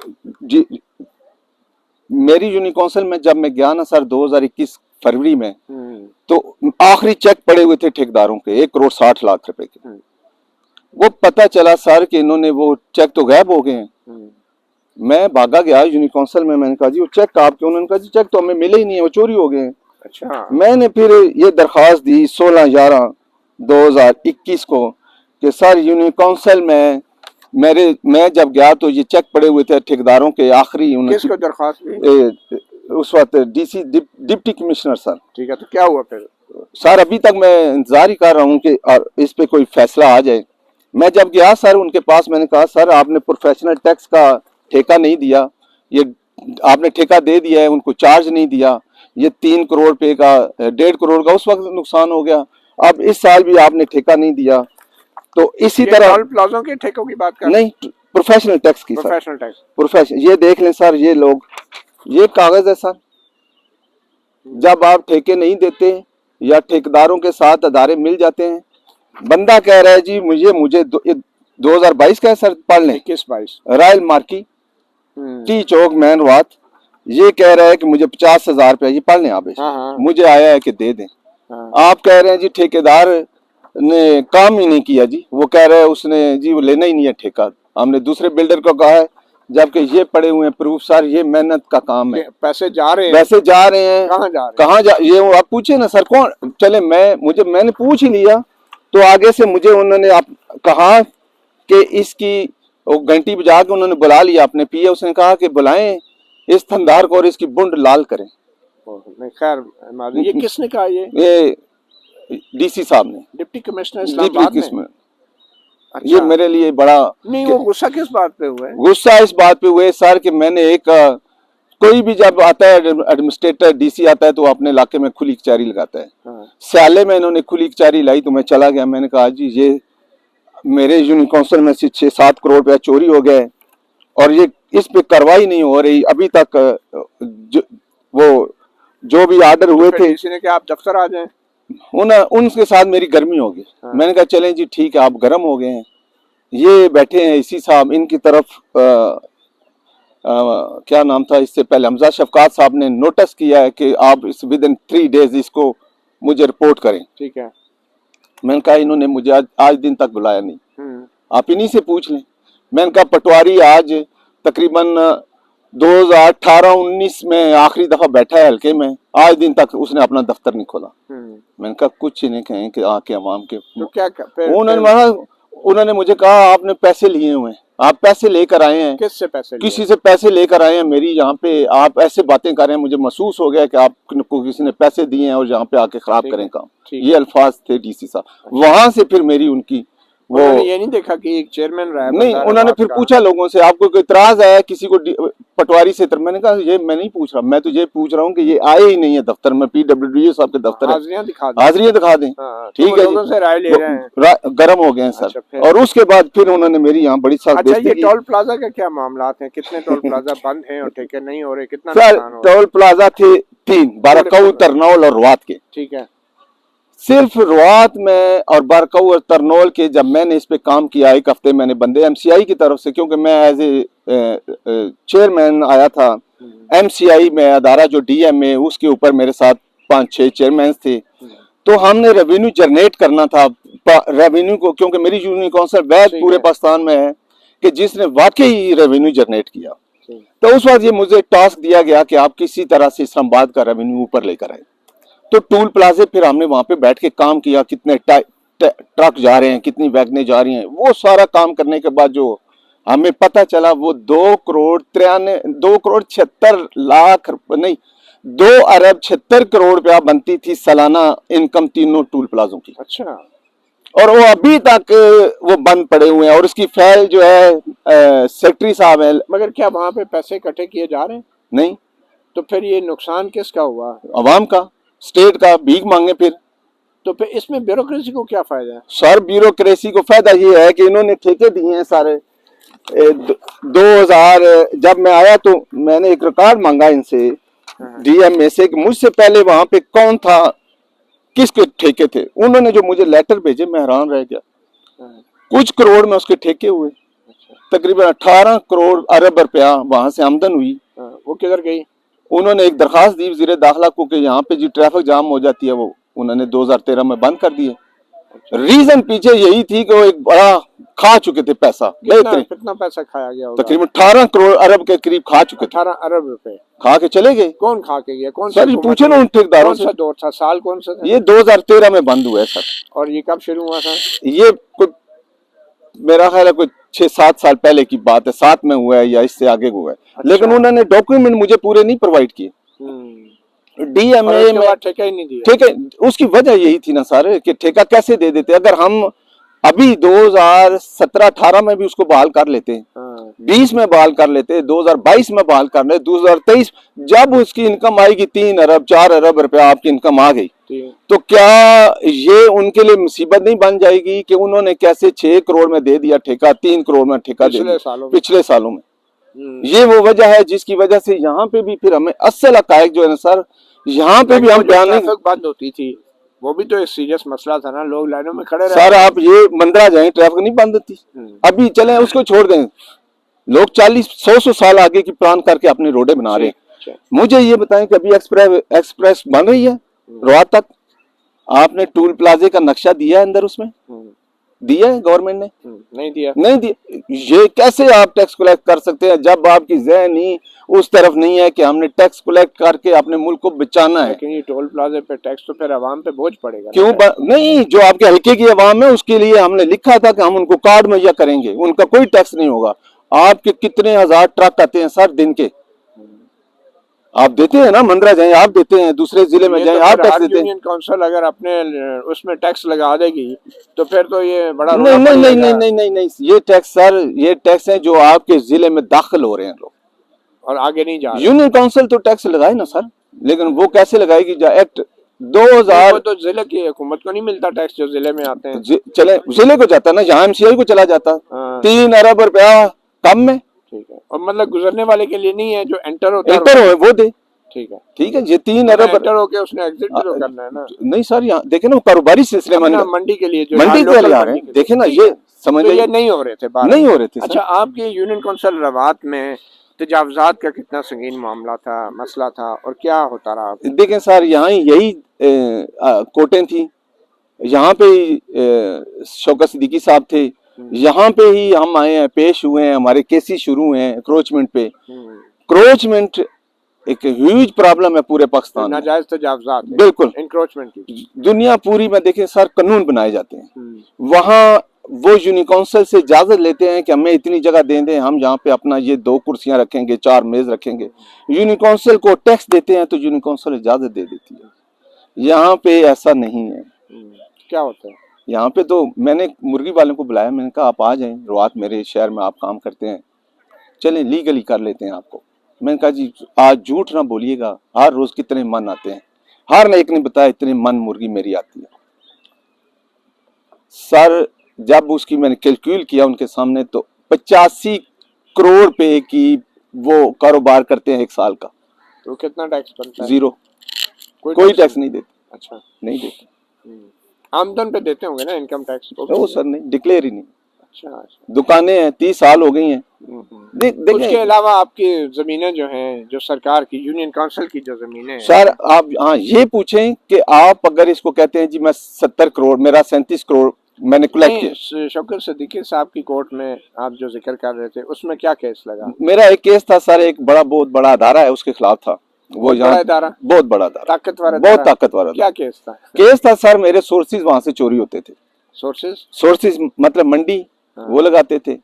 B: मेरी यूनियन काउंसिल में जब मैं गया ना सर 2021 फरवरी में, तो आखिरी चेक पड़े हुए थे ठेकेदारों के 1,60,00,000 रुपए के। वो पता चला सर कि इन्होंने वो चेक तो गायब हो गए हैं। मैं भागा गया यूनियन काउंसिल में, मैंने कहा जी वो चेक आपके? उन्होंने कहा जी चेक तो हमें मिले ही नहीं है, वो चोरी हो गए हैं। अच्छा। मैंने फिर ये दरख्वास्त दी 16/11/2021 को कि सर यूनियन काउंसिल में मैं जब गया तो ये चेक पड़े हुए थे ठेकेदारों के आखिरी।
A: किसको दरख्वास्त दी?
B: उस वक्त डीसी डिप्टी कमिश्नर सर।
A: ठीक है, तो क्या हुआ फिर?
B: सर अभी तक मैं इंतजार ही कर रहा हूँ कि इस पे कोई फैसला आ जाए। मैं जब गया सर उनके पास, मैंने कहा सर आपने प्रोफेशनल टैक्स का ठेका नहीं दिया, ये आपने ठेका दे दिया है, उनको चार्ज नहीं दिया, ये 3 करोड़ रुपए का 1.5 करोड़ का उस वक्त नुकसान हो गया, अब इस साल भी आपने ठेका नहीं दिया। तो इसी तरह
A: प्लाजों के ठेकों की बात कर
B: नहीं, प्रोफेशनल टैक्स की,
A: प्रोफेशनल टैक्स,
B: प्रोफेशनल। ये देख लें सर, ये लोग, ये कागज है सर, जब आप ठेके नहीं देते या ठेकेदारों के साथ अदारे मिल जाते हैं, बंदा कह रहा है जी मुझे 2022 का है सर, पढ़ लें
A: 21-22
B: रॉयल मार्की टी चौक मैन वात, ये कह रहा है कि मुझे 50,000 रुपया, ये पढ़ लें आप। हाँ। मुझे आया है कि दे दें। हाँ। आप कह रहे हैं जी ठेकेदार ने काम ही नहीं किया जी, वो कह रहा है उसने जी वो लेना ही नहीं है ठेका, हमने दूसरे बिल्डर को कहा है, जबकि ये पड़े हुए हैं प्रूफ सर, ये मेहनत का काम है, पैसे जा रहे हैं, कहाँ जा ये आप पूछे ना सर कौन चले। मैंने पूछ ही लिया, तो आगे से मुझे उन्होंने आप कहा कि इसकी घंटी बजा के उन्होंने बुला लिया अपने पीए, उसने कहा कि बुलाएं इस थंदार को और इसकी बुंड लाल करें।
A: खैर ये किसने कहा?
B: ये डीसी साहब ने,
A: डिप्टी कमिश्नर इस्लामाबाद ने।
B: अच्छा। ये मेरे लिए बड़ा
A: नहीं, वो गुस्सा किस बात पे हुआ है?
B: गुस्सा इस बात पे हुए सर कि मैंने कोई भी जब आता है एडमिनिस्ट्रेटर डीसी आता है तो अपने इलाके में खुली कचहरी लगाता है। हाँ। स्याले में इन्होंने खुली कचहरी लाई तो मैं चला गया, मैंने कहा जी ये मेरे यूनियन काउंसिल में से 6-7 करोड़ रुपया चोरी हो गए और ये इस पे कार्रवाई नहीं हो रही अभी तक। वो जो भी आर्डर हुए थे,
A: किसी ने कहा आप दफ्तर आ जाएं,
B: उनके साथ मेरी गर्मी हो गई। हाँ। मैंने कहा चलें जी ठीक है, आप गर्म हो गए हैं। ये बैठे हैं इसी साहब, इनकी तरफ क्या नाम था इससे पहले, हमजा शफकात साहब ने नोटिस किया है कि आप इस विदिन 3 डेज इसको मुझे रिपोर्ट करें। ठीक है। मैंने कहा इन्होंने मुझे आज दिन तक बुलाया नहीं, आप इन्हीं से पूछ लें। मैंने कहा पटवारी आज तकरीबन 2018-19 में आखिरी दफा बैठा है हल्के में, आज दिन तक उसने अपना दफ्तर नहीं खोला। मैंने कहा कुछ नहीं कहें कि आके अवाम के, तो क्या उन्होंने मुझे कहा आपने पैसे लिए हुए हैं, आप पैसे लेकर आए हैं,
A: किससे पैसे लिए?
B: किसी से पैसे लेकर आए हैं मेरी यहाँ पे, आप ऐसे बातें कर रहे हैं, मुझे महसूस हो गया कि आपको किसी ने पैसे दिए हैं और यहाँ पे आके खराब
A: ठीक
B: करें
A: है,
B: काम।
A: ठीक
B: ये अल्फाज थे डीसी साहब। वहां से फिर मेरी उनकी वो
A: उन्होंने ये नहीं देखा कि एक चेयरमैन रहा है
B: नहीं,
A: बंदा
B: उन्होंने
A: रवात
B: फिर
A: का?
B: पूछा लोगों से, आपको कोई इतराज आया किसी को पटवारी से? मैंने कहा ये मैं नहीं पूछ रहा, मैं तो ये पूछ रहा हूँ कि ये आए ही नहीं है दफ्तर में, पीडब्ल्यूडी साहब के दफ्तर है,
A: हाजिरियां दिखा दें।
B: हाजिरियां दिखा दें।
A: हाँ,
B: ठीक
A: तो
B: है
A: लोगों
B: जी,
A: से राय ले रहे हैं।
B: गर्म हो गए हैं सर।
A: अच्छा, फिर?
B: और उसके बाद फिर उन्होंने मेरी यहाँ बड़ी सख्त
A: अच्छा,
B: बेइज्जती
A: ये
B: की।
A: टोल प्लाजा का क्या मामलात हैं? कितने टोल प्लाजा बंद हैं और ठेके नहीं हो रहे? कितना
B: सर
A: नुकसान हो रहा है?
B: टोल प्लाजा थे 3, बारकाऊ, तरनौल और रुआत के।
A: ठीक है।
B: सिर्फ रुआत में और बारकाऊ और तरनौल के जब मैंने इस पे काम किया, एक हफ्ते मैंने बंदे एमसीआई की तरफ से, क्योंकि मैं एज ए चेयरमैन आया था एमसीआई में, अदारा जो डीएम है उसके ऊपर मेरे साथ 5-6 चेयरमैन थे, तो हमने रेवेन्यू जनरेट करना था रेवेन्यू को, क्योंकि मेरी यूनियन काउंसिल वैध पूरे पाकिस्तान में है कि जिसने वाकई रेवेन्यू जनरेट किया। तो उस वक्त ये मुझे टास्क दिया गया कि आप किसी तरह से इस्लामाबाद का रेवेन्यू ऊपर लेकर आए। तो टूल प्लाजे फिर हमने वहां पे बैठ के काम किया, कितने ट्रक जा रहे हैं, कितनी वैगनें जा रही हैं, वो सारा काम करने के बाद जो हमें पता चला वो 2 करोड़ 76 लाख नहीं 2 अरब 76 करोड़ रुपया बनती थी सालाना इनकम तीनों टूल प्लाजों की।
A: अच्छा।
B: और वो अभी तक वो बंद पड़े हुए हैं और उसकी फाइल जो है सेक्रेटरी साहब है।
A: मगर क्या वहाँ पे पैसे इकट्ठे किए जा रहे हैं?
B: नहीं।
A: तो फिर ये नुकसान किसका हुआ?
B: अवाम का, स्टेट का, भीख मांगे फिर।
A: तो फिर इसमें ब्यूरोक्रेसी को क्या फायदा है?
B: सर ब्यूरोक्रेसी को फायदा ये है कि इन्होंने ठेके दिए हैं सारे। 2000 जब मैं आया तो मैंने एक रिकॉर्ड मांगा इनसे डीएम में से कि मुझसे पहले वहां पे कौन था, किसके ठेके थे। उन्होंने जो मुझे लेटर भेजे मैं हैरान रह गया। कुछ करोड़ में उसके ठेके हुए, तकरीबन 18 करोड़ अरब रुपया वहां से आमदन हुई।
A: वो किधर गई?
B: उन्होंने एक दरखास्त दी वज़ीर दाखिला को कि यहाँ पे जो ट्रैफिक जाम हो जाती है, वो उन्होंने 2013 में बंद कर दिए। रीजन पीछे यही थी कि वो एक बड़ा खा चुके थे पैसा।
A: कितना पैसा खाया गया होगा?
B: तकरीबन 18 करोड़ अरब के करीब खा चुके थे।
A: 18 अरब रुपए
B: खा के चले गए।
A: कौन खा के गया? कौन
B: सर ये पूछे ना उन ठेकेदारों से।
A: कौन सा दौर था? साल कौन सा था?
B: ये 2013 में बंद हुआ है सर।
A: और ये कब शुरू हुआ था?
B: ये मेरा ख्याल है कोई 6-7 साल पहले की बात है, 7 में हुआ है या इससे आगे हुआ है। अच्छा। लेकिन उन्होंने डॉक्यूमेंट मुझे पूरे नहीं प्रोवाइड किए। डीएमए में
A: ठेका ही नहीं दिया।
B: ठीक है, उसकी वजह यही थी ना सर कि ठेका कैसे दे देते। अगर हम अभी 2017-18 में भी उसको बहाल कर लेते, 20 में बहाल कर लेते, 2022 में बहाल कर लेते, 2023 जब उसकी इनकम आएगी 3 अरब 4 अरब रुपया आपकी इनकम आ गई, तो क्या ये उनके लिए मुसीबत नहीं बन जाएगी कि उन्होंने कैसे 6 करोड़ में दे दिया ठेका, 3 करोड़ में ठेका दे दिया पिछले सालों में। ये वो वजह है जिसकी वजह से यहाँ पे भी फिर हमें असल हकायक जो है ना सर, यहाँ पे भी हम बयान
A: बंद होती थी, वो भी तो एक सीरियस मसला था ना, लोग लाइनों में खड़े रहे।
B: सर आप ये मंदरा जाए, ट्रैफिक नहीं बंद होती। अभी चले उसको छोड़ दें, लोग 40-100 साल आगे की प्लान करके अपनी रोडें बना रहे हैं। मुझे ये बताएं कि अभी एक्सप्रेस बन रही है रोहतक तक, आपने टूल प्लाजे का नक्शा दिया है अंदर, उसमें दिया है गवर्नमेंट ने?
A: नहीं दिया।
B: नहीं दिया। ये कैसे आप टैक्स कलेक्ट कर सकते हैं जब आपकी ज़हन ही उस तरफ नहीं है कि हमने टैक्स कलेक्ट करके अपने मुल्क को बचाना है।
A: लेकिन ये टोल प्लाजे पे टैक्स तो फिर आवाम पे बोझ पड़ेगा।
B: क्यों नहीं, जो आपके हल्के की आवाम है उसके लिए हमने लिखा था कि हम उनको कार्ड मुहैया करेंगे, उनका कोई टैक्स नहीं होगा। आपके कितने हजार ट्रक आते हैं सर दिन के, आप देते हैं ना, मंदरा जाए आप देते हैं, दूसरे जिले में जाए आप टैक्स देते हैं।
A: यूनियन काउंसिल अगर अपने उसमें टैक्स लगा देगी तो फिर तो ये बड़ा
B: नहीं नहीं नहीं नहीं नहीं नहीं नहीं, ये टैक्स सर, ये टैक्स है जो आपके जिले में दाखिल हो रहे हैं लोग
A: और आगे नहीं जा रहे।
B: यूनियन काउंसिल तो टैक्स लगाए ना सर, लेकिन वो कैसे लगाएगी? एक्ट 2000
A: तो जिले की हुकूमत को नहीं मिलता टैक्स जो जिले में आते हैं?
B: चले जिले को जाता ना, यहाँ एमसीआई को चला जाता। 3 अरब रुपया कम में।
A: ठीक है, और मतलब गुजरने वाले के लिए नहीं है, जो एंटर होता
B: है वो दे।
A: ठीक है,
B: ठीक है, ये 3 अरब
A: एंटर होके उसने एग्जिट भी तो करना है ना।
B: नहीं सर, यहाँ देखे ना कारोबारी सिलसिले में
A: मंडी के लिए,
B: मंडी के लिए आ रहे हैं, देखे ना, ये समझ
A: ये नहीं हो रहे थे,
B: नहीं हो रहे थे।
A: अच्छा, आपके यूनियन काउंसिल रवात में तजावुज़ात का कितना संगीन मामला था, मसला था, और क्या होता रहा?
B: देखें सर, यहाँ यही कोटें थी, यहाँ पे शौकत सिद्दीकी साहब थे, यहाँ पे ही हम आए हैं, पेश हुए हैं, हमारे केसेस शुरू हुए हैं क्रोचमेंट पे। क्रोचमेंट एक ह्यूज प्रॉब्लम है पूरे पाकिस्तान में,
A: नाजायज तजावुज़ात, बिल्कुल इंक्रोचमेंट की।
B: दुनिया पूरी में देखें सर, कानून बनाए जाते हैं, वहाँ वो यूनियन काउंसिल से इजाजत लेते हैं कि हमें इतनी जगह दे दें, हम यहाँ पे अपना ये 2 कुर्सियां रखेंगे, 4 मेज रखेंगे। यूनियन काउंसिल को टैक्स देते हैं तो यूनियन काउंसिल इजाजत दे देती है। यहाँ पे ऐसा नहीं है।
A: क्या होता है
B: यहाँ पे? तो मैंने मुर्गी वालों को बुलाया, मैंने कहा आप आ जाएं रोआत, मेरे शहर में आप काम करते हैं, चलें लीगली कर लेते हैं आपको। मैंने कहा जी आज झूठ ना बोलिएगा, हर रोज कितने मन आते हैं? हर एक ने बताया इतने मन मुर्गी मेरी आती है। सर जब उसकी मैंने कैलकुलेट किया उनके सामने तो 85 करोड़ रुपए की वो कारोबार करते हैं 1 साल का।
A: तो कितना टैक्स बनता है?
B: 0। कोई टैक्स नहीं देते।
A: अच्छा,
B: नहीं देते।
A: आमदन पे देते होंगे ना इनकम टैक्स?
B: वो सर नहीं, डिक्लेयर ही नहीं।
A: अच्छा,
B: दुकानें हैं 30 साल हो गई हैं।
A: उसके अलावा आपकी जमीनें जो हैं, जो सरकार की यूनियन काउंसिल की जो जमीनें हैं
B: सर, आप हाँ ये पूछें कि आप अगर इसको कहते हैं जी मैं 70 करोड़, मेरा 37 करोड़ मैंने कलेक्ट किया।
A: शौकत सिद्दीकी साहब की कोर्ट में आप जो जिक्र कर रहे थे उसमें क्या केस लगा?
B: मेरा एक केस था सर, एक बहुत बड़ा अदारा है उसके खिलाफ था। वो
A: बड़ा अदारा?
B: बहुत बड़ा अदारा,
A: ताकतवर
B: बहुत ताकतवर।
A: क्या केस था?
B: केस था सर, मेरे सोर्सेज वहां से चोरी होते थे। सोर्सेज मतलब मंडी वो लगाते थे,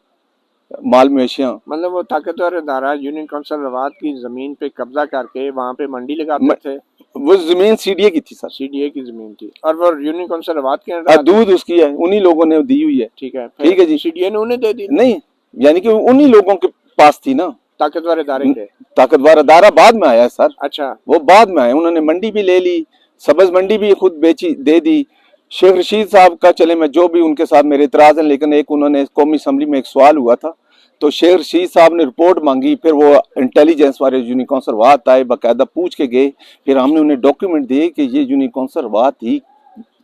B: माल मवेशियां।
A: मतलब वो ताकतवर अदारा यूनियन काउंसिल रवात की जमीन पे कब्जा करके वहाँ पे मंडी लगाते थे।
B: वो जमीन सीडीए की थी सर,
A: सीडीए की जमीन थी और वो यूनियन काउंसिल रवात के अंदर
B: दूध उसकी है, उन्हीं लोगों ने दी हुई है।
A: ठीक है,
B: ठीक है जी।
A: सीडीए ने उन्हें दे दी?
B: नहीं, यानी कि उन्हीं लोगों के पास थी ना।
A: ताकतवर अदारे थे?
B: ताकतवर अदारा बाद में आया सर।
A: अच्छा,
B: वो बाद में आए, उन्होंने मंडी भी ले ली, सब्ज मंडी भी खुद बेची दे दी। शेख रशीद साहब का चले मैं जो भी उनके साथ मेरे इतराज है, लेकिन एक उन्होंने कौमी असम्बली में एक सवाल हुआ था तो शेख रशीद साहब ने रिपोर्ट मांगी, फिर वो इंटेलिजेंस वाले यूनियन काउंसिल वात आए, बाकायदा पूछ के गए, फिर हमने उन्हें डॉक्यूमेंट दिए कि ये यूनियन काउंसिल वात ही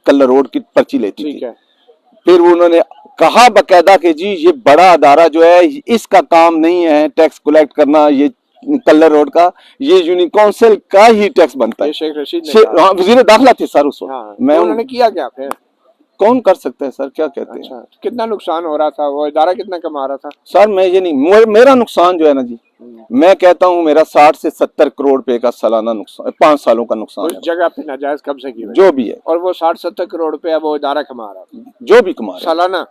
B: कलर रोड की पर्ची लेती थी। फिर उन्होंने कहा बाकायदा कि जी ये बड़ा अदारा जो है इसका काम नहीं है टैक्स कलेक्ट करना, ये कलर रोड का, ये यूनियन काउंसिल का ही टैक्स बनता है।
A: शेख रशीद
B: वजीर दाखिला थे सर उस वक्त।
A: मैं उन्होंने किया क्या फिर?
B: कौन कर सकता है सर, क्या कहते हैं।
A: अच्छा, कितना नुकसान हो रहा था? वो इदारा कितना कमा रहा था?
B: सर मैं ये नहीं, मेरा नुकसान जो है ना जी, मैं कहता हूँ मेरा 60 से 70 करोड़ रुपए का सालाना नुकसान, 5 सालों का नुकसान
A: उस जगह पे नाजायज कब्जे की
B: जो भी है।
A: और वो 60-70 करोड़ रुपया वो इदारा कमा रहा था,
B: जो भी कमा रहा
A: सालाना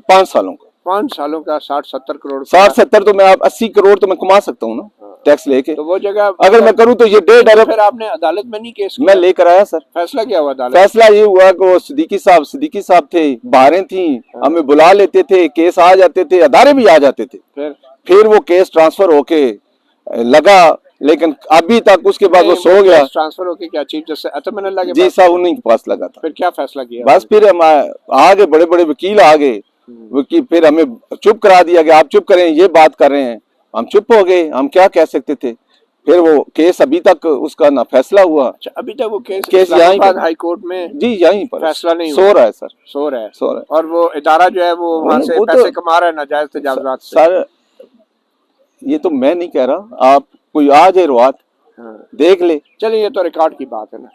B: 5 सालों का।
A: 5 सालों का 60-70 करोड़।
B: 60-70 तो मैं आप 80 करोड़ तो मैं कमा सकता हूँ ना टैक्स लेके।
A: तो वो जगह
B: अगर मैं करूँ तो ये 1.5 अरब।
A: फिर आपने अदालत में नहीं केस
B: मैं लेकर आया सर।
A: फैसला क्या हुआ अदालत?
B: फैसला ये हुआ कि वो सिद्दीकी साहब थे, बाहरें थी, हमें बुला लेते थे, केस आ जाते थे, अदारे भी आ जाते थे। फिर वो केस ट्रांसफर होके लगा, लेकिन अभी तक उसके बाद वो सो गया।
A: ट्रांसफर होके क्या चीफ जस्टिस अतमन्ना के
B: जी साहब उन्हीं के पास लगा था।
A: फिर क्या फैसला किया? बस
B: फिर हम आगे बड़े बड़े वकील आ गए, वकील फिर हमें चुप करा दिया कि आप चुप करें, ये बात कर रहे हैं। हम चुप हो गए, हम क्या कह सकते थे। फिर वो केस अभी तक उसका ना फैसला हुआ।
A: अच्छा, अभी तक वो केस
B: यहीं पर
A: हाई कोर्ट में? जी
B: यहीं पर
A: फैसला नहीं
B: सो रहा है सर,
A: सो रहा है। और वो इदारा जो है वो वहाँ से पैसे कमा रहा है नाजायज तजावुज़ात से।
B: सर ये तो मैं नहीं कह रहा, आप कोई आ जाए रोआत देख ले।
A: चलिए ये तो रिकॉर्ड की बात है ना।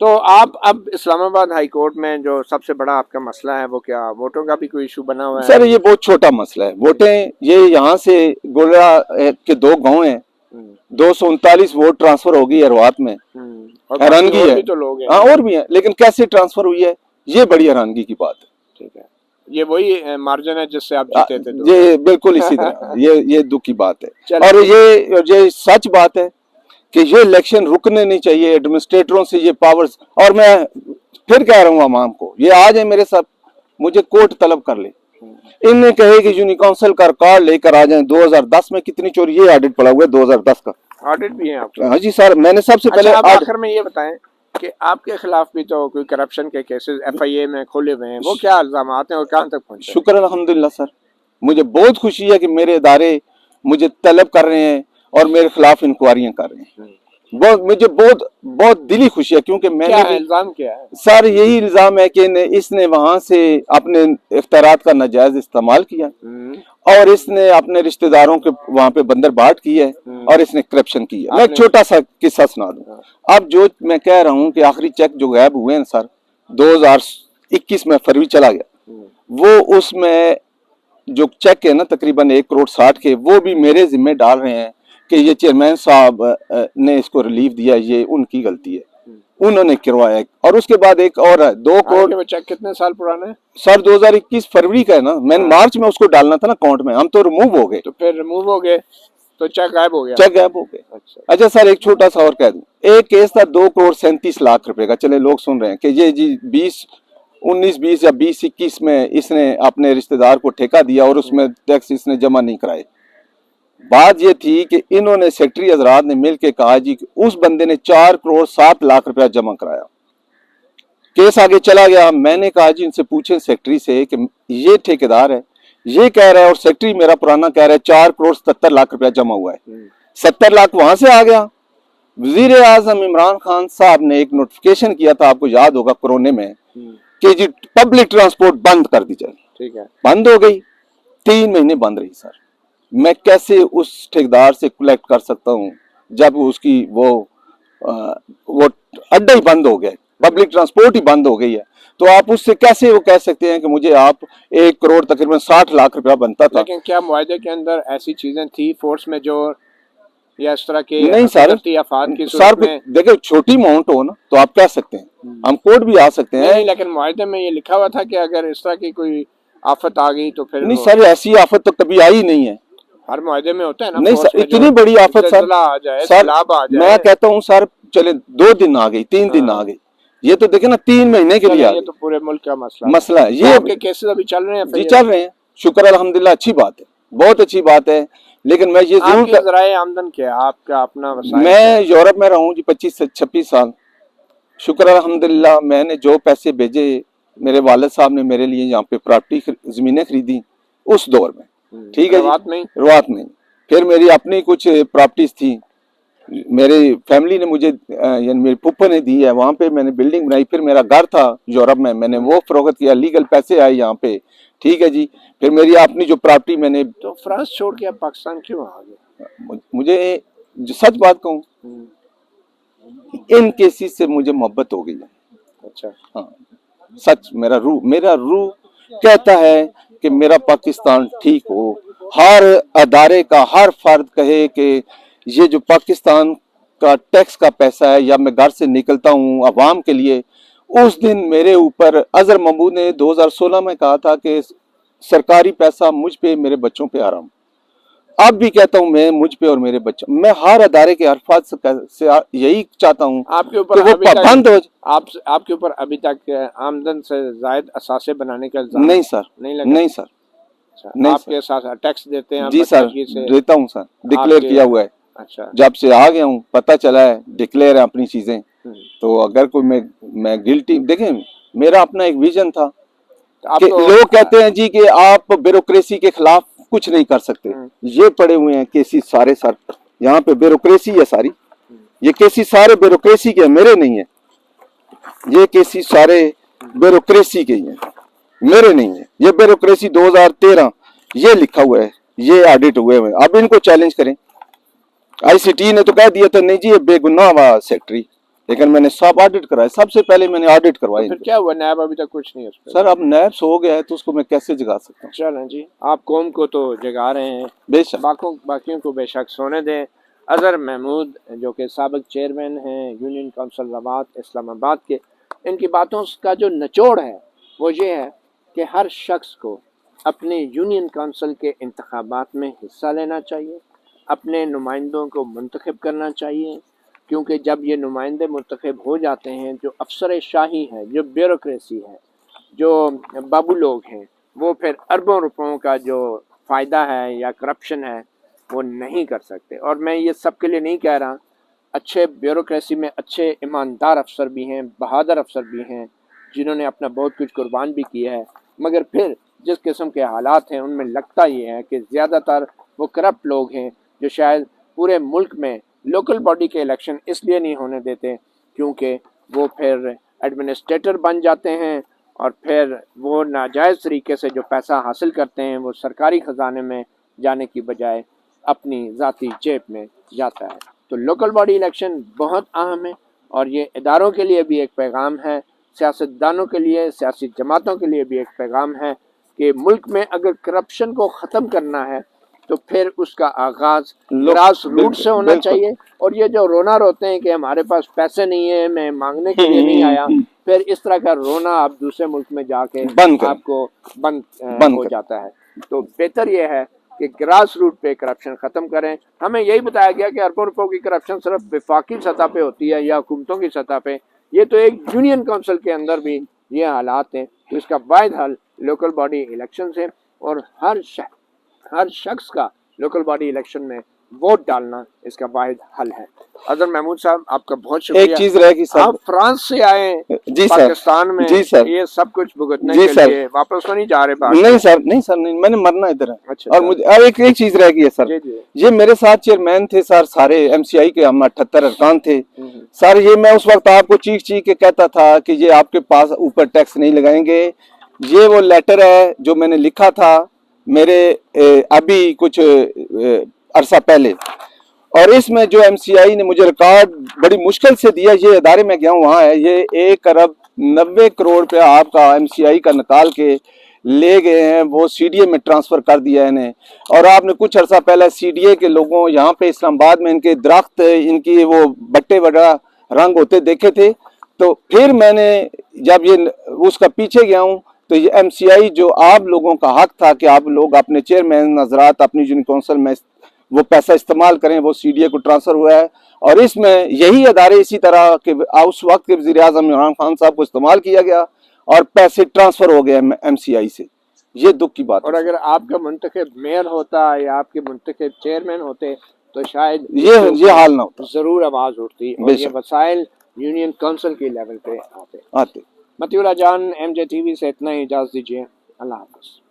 A: तो आप अब इस्लामाबाद हाई कोर्ट में जो सबसे बड़ा आपका मसला है वो क्या, वोटों का भी कोई इशू बना हुआ है?
B: सर ये बहुत छोटा मसला है। वोटें ये यहाँ से गोलरा के 2 गांव हैं, 239 वोट ट्रांसफर होगी रोआत में। हैरानगी है।
A: तो लोग हैं।
B: हाँ और भी है, लेकिन कैसे ट्रांसफर हुई है ये बड़ी हैरानगी की बात है।
A: ठीक है, ये वही मार्जिन है जिससे आप जीते थे?
B: ये बिल्कुल इसी तरह ये दुख की बात है। और ये सच बात है कि ये इलेक्शन रुकने नहीं चाहिए, एडमिनिस्ट्रेटरों से ये पावर्स। और मैं फिर कह रहा हूँ आवाम को, ये आ जाए मेरे साथ, मुझे कोर्ट तलब कर ले, इनने कहे कि यूनियन काउंसिल का रिकॉर्ड लेकर आ जाए 2010 में कितनी चोरी, ये ऑडिट पड़ा हुआ है 2010 का
A: ऑडिट भी है आपका?
B: हाँ जी सर, मैंने सबसे पहले
A: आखिर में ये बताएं कि आपके खिलाफ भी तो कोई करप्शन के केसेस FIA में खोले हुए हैं, वो क्या इल्जामात हैं और कहाँ तक पहुंचे?
B: शुक्र अल्हम्दुलिल्लाह सर, मुझे बहुत खुशी है कि मेरे इदारे मुझे तलब कर रहे हैं और मेरे खिलाफ इंक्वायरियां कर रहे हैं। मुझे बहुत दिली खुशी है, क्योंकि मैंने
A: इल्जाम क्या है
B: सर, यही इल्जाम है कि इसने वहां से अपने इख्तियारात का नाजायज इस्तेमाल किया और इसने अपने रिश्तेदारों के वहां पे बंदर बाट की है और इसने करप्शन की है। मैं एक छोटा सा किस्सा सुना दूं। अब जो मैं कह रहा हूं कि आखिरी चेक जो गायब हुए हैं सर 2021 में फरवरी चला गया, वो उसमें जो चेक है ना तकरीबन 1 करोड़ 60 के, वो भी मेरे जिम्मे डाल रहे हैं कि ये चेयरमैन साहब ने इसको रिलीफ दिया, ये उनकी गलती है। उन्होंने करवाया। और उसके बाद एक और है 2 करोड़।
A: बच्चा कितने साल पुराना है
B: सर 2021 फरवरी का है ना, मैंने मार्च में उसको डालना था ना अकाउंट में, हम तो रिमूव हो गए।
A: तो फिर रिमूव हो गए तो चेक गायब हो गया।
B: चेक गायब हो गए। अच्छा सर एक छोटा सा और कह दूं, एक केस था 2 करोड़ 37 लाख रुपए का। चले लोग सुन रहे हैं कि ये जी 19-20 या 20-21 में इसने अपने रिश्तेदार को ठेका दिया और उसमें टैक्स इसने जमा नहीं कराए। बात ये थी कि इन्होंने सेक्रेटरी हजरात ने मिलकर कहा जी कि उस बंदे ने 4 करोड़ 7 लाख रुपया जमा कराया। केस आगे चला गया। मैंने कहा जी इनसे पूछे सेक्रेटरी से कि ये ठेकेदार है, ये कह रहा है और सेक्रेटरी मेरा पुराना कह रहा है 4 करोड़ 77 लाख रुपया जमा हुआ है। 70 लाख वहां से आ गया। वजीर आजम इमरान खान साहब ने एक नोटिफिकेशन किया था, आपको याद होगा कोरोना में, कि जी पब्लिक ट्रांसपोर्ट बंद कर दी जाए। ठीक है, बंद हो गई, 3 महीने बंद रही। सर मैं कैसे उस ठेकेदार से कलेक्ट कर सकता हूँ जब उसकी वो अड्डा ही बंद हो गया, पब्लिक ट्रांसपोर्ट ही बंद हो गई है। तो आप उससे कैसे वो कह सकते हैं कि मुझे आप 1 करोड़ तकरीबन 60 लाख रुपया बनता था।
A: लेकिन क्या मुआहदे के अंदर ऐसी चीजें थी, फोर्स मेजोर या इस तरह के
B: नहीं सर, सर देखिए छोटी अमाउंट हो ना तो आप कह सकते हैं, हम कोर्ट भी आ सकते हैं।
A: नहीं, लेकिन मुआहदे में ये लिखा हुआ था कि अगर इस तरह की कोई आफत आ गई तो फिर
B: नहीं सर, ऐसी आफत तो कभी आई नहीं है।
A: हर मुआहदे में होता है ना।
B: नहीं सर, इतनी बड़ी आफत सर,
A: आ जाए,
B: सर
A: आ जाए।
B: मैं कहता हूँ सर चले 2 दिन आ गई, 3 दिन आ गई, ये तो देखे ना 3 महीने के लिए आ गई।
A: ये तो पूरे मुल्क का
B: मसला है। ये
A: आपके केसेस अभी चल रहे हैं?
B: जी चल रहे हैं, शुक्र अल्हम्दुलिल्लाह, अच्छी बात है, बहुत अच्छी बात है। लेकिन मैं ये जरूर,
A: ज़राए आमदन क्या है आपका अपना?
B: मैं यूरोप में रहा हूँ जी 25 से 26 साल। शुक्र अल्हम्दुलिल्लाह, मैंने जो पैसे भेजे, मेरे वालिद साहब ने मेरे लिए यहाँ पे प्रॉपर्टी जमीनें खरीदी उस दौर में। ठीक है जी, रुआत नहीं। फिर मेरी अपनी कुछ प्रॉपर्टीज थी, मेरी फैमिली ने मुझे यानी मेरे फूफा ने दी है, वहाँ पे मैंने बिल्डिंग बनाई। फिर मेरा घर था यूरोप में, मैंने वो फरोख्त किया, लीगल पैसे आए यहाँ पे। ठीक है जी, फिर मेरी अपनी जो प्रॉपर्टी मैंने।
A: तो फ्रांस छोड़ के आप पाकिस्तान क्यों आ गए?
B: मुझे जो सच बात कहूँ, इन केसेस से मुझे मोहब्बत हो गई है। अच्छा हाँ, सच मेरा रूह कहता है कि मेरा पाकिस्तान ठीक हो। हर अदारे का हर फर्द कहे कि ये जो पाकिस्तान का टैक्स का पैसा है, या मैं घर से निकलता हूँ अवाम के लिए। उस दिन मेरे ऊपर अजहर महमूद ने 2016 में कहा था कि सरकारी पैसा मुझ पे मेरे बच्चों पे हराम। अब भी कहता हूँ मैं, मुझ पे और मेरे बच्चों, मैं हर अदारे के अरफात से यही चाहता हूँ
A: आपके ऊपर
B: वो बंद हो।
A: आपके ऊपर अभी तक आमदन से जायद असासे बनाने का इल्जाम?
B: नहीं सर, नहीं सर,
A: नहीं। आपके साथ टैक्स देते हैं?
B: जी सर, देता हूँ सर, डिक्लेयर किया हुआ है। अच्छा, जब से आ गया हूँ पता चला है डिक्लेयर है अपनी चीजें। तो अगर कोई मैं गिल्टी, देखें मेरा अपना एक विजन था कि लोग कहते हैं जी कि आप ब्यूरोक्रेसी के खिलाफ कुछ नहीं कर सकते। ये पड़े हुए हैं केसेस सारे सर, यहाँ पे ब्यूरोक्रेसी है सारी, ये केसेस सारे ब्यूरोक्रेसी के, मेरे नहीं है। ये केसेस सारे ब्यूरोक्रेसी के ही हैं, मेरे नहीं है। ये ब्यूरोक्रेसी 2013 ये लिखा हुआ है, ये ऑडिट हुए हुए। अब इनको चैलेंज करें। आईसीटी ने तो कह दिया था नहीं जी ये बेगुनाह हुआ सेक्रेटरी, लेकिन मैंने सब ऑडिट कराया, सबसे पहले मैंने ऑडिट करवाई।
A: फिर क्या हुआ? नैब अभी तक कुछ नहीं है
B: सर। अब नैब सो गया है तो उसको मैं कैसे जगा सकता हूँ?
A: चलें जी, आप कौम को तो जगा रहे हैं,
B: बेशक,
A: बाकियों को बेशक सोने दें। अजहर महमूद जो कि साबिक चेयरमैन हैं यूनियन काउंसिल रवात इस्लामाबाद के, इनकी बातों का जो निचोड़ है वो ये है कि हर शख्स को अपने यूनियन काउंसिल के इंतखाबात में हिस्सा लेना चाहिए, अपने नुमाइंदों को मुंतखब करना चाहिए, क्योंकि जब ये नुमाइंदे मुंतखब हो जाते हैं, जो अफसर शाही है, जो ब्यूरोक्रेसी है, जो बाबू लोग हैं, वो फिर अरबों रुपयों का जो फ़ायदा है या करप्शन है वो नहीं कर सकते। और मैं ये सब के लिए नहीं कह रहा, अच्छे ब्यूरोक्रेसी में अच्छे ईमानदार अफसर भी हैं, बहादुर अफसर भी हैं, जिन्होंने अपना बहुत कुछ कुर्बान भी किया है, मगर फिर जिस किस्म के हालात हैं उनमें लगता ये है कि ज़्यादातर वो करप्ट लोग हैं, जो शायद पूरे मुल्क में लोकल बॉडी के इलेक्शन इसलिए नहीं होने देते क्योंकि वो फिर एडमिनिस्ट्रेटर बन जाते हैं और फिर वो नाजायज़ तरीके से जो पैसा हासिल करते हैं वो सरकारी ख़जाने में जाने की बजाय अपनी ज़ाती जेब में जाता है। तो लोकल बॉडी इलेक्शन बहुत अहम है और ये इदारों के लिए भी एक पैगाम है, सियासतदानों के लिए, सियासी जमातों के लिए भी एक पैगाम है कि मुल्क में अगर करप्शन को ख़त्म करना है तो फिर उसका आगाज
B: लोग-
A: ग्रास रूट
B: बिल्कुल,
A: से होना
B: बिल्कुल।
A: चाहिए। और ये जो रोना रोते हैं कि हमारे पास पैसे नहीं है, मैं मांगने के लिए नहीं आया, फिर इस तरह का रोना आप दूसरे मुल्क में जाके
B: बंद करें।
A: आपको बंद
B: बंद
A: हो
B: करें।
A: जाता है। तो बेहतर ये है कि ग्रास रूट पे करप्शन खत्म करें। हमें यही बताया गया कि अरबों रुपयों की करप्शन सिर्फ विफाकी सतह पे होती है या हुकूमतों की सतह पे, ये तो एक यूनियन काउंसिल के अंदर भी ये हालात हैं। तो इसका वाहिद हल लोकल बॉडी इलेक्शन है और हर शख्स का लोकल बॉडी इलेक्शन में वोट डालना इसका वाहिद हल है। अजहर महमूद साहब, आपका बहुत
B: एक
A: शुक्रिया।
B: चीज रहेगी सर,
A: आप फ्रांस से आए
B: जी सर,
A: पाकिस्तान में,
B: जी सर,
A: ये सब कुछ भुगतने
B: जी
A: के
B: सर।
A: लिए वापस तो नहीं जा रहे बाहर?
B: नहीं सर, नहीं सर, नहीं, मैंने मरना इधर है।
A: अच्छा,
B: और मुझे अब एक चीज रह गई है सर,
A: जी जी।
B: ये मेरे साथ चेयरमैन थे सर, सारे एमसीआई के हम 78 अरकान थे सर। ये मैं उस वक्त आपको चीख चीख के कहता था कि ये आपके पास ऊपर टैक्स नहीं लगाएंगे। ये वो लेटर है जो मैंने लिखा था मेरे अभी कुछ अरसा पहले, और इसमें जो एमसीआई ने मुझे रिकॉर्ड बड़ी मुश्किल से दिया, ये अदारे में गया हूँ वहाँ है, ये 1 अरब 90 करोड़ रुपया आपका एमसीआई का निकाल के ले गए हैं, वो सीडीए में ट्रांसफर कर दिया है इन्हें। और आपने कुछ अर्सा पहले सीडीए के लोगों यहाँ पे इस्लामाबाद में इनके दरख्त, इनकी वो बट्टे वगैरह रंग होते देखे थे। तो फिर मैंने जब ये उसका पीछे गया हूँ, तो ये एमसीआई जो आप लोगों का हक था कि आप लोग अपने चेयरमैन नजरात अपनी यूनियन काउंसिल में वो पैसा इस्तेमाल करें, वो सीडीए को ट्रांसफर हुआ है। और इसमें यही अदारे इसी तरह के उस वक्त के वज़ीर आज़म इमरान खान साहब को इस्तेमाल किया गया और पैसे ट्रांसफर हो गए एमसीआई से। ये दुख की बात
A: और
B: है।
A: अगर आपका मुंतखब मेयर होता या आपके मुंतखब चेयरमैन होते तो शायद
B: ये हाल ना होता,
A: जरूर आवाज उठती और ये वसाइल यूनियन काउंसिल के लेवल पे आते।
B: आते।
A: मतीउल्लाह जान, एमजे टीवी से इतना ही इजाजत दीजिए। अल्लाह हाफ़िज़।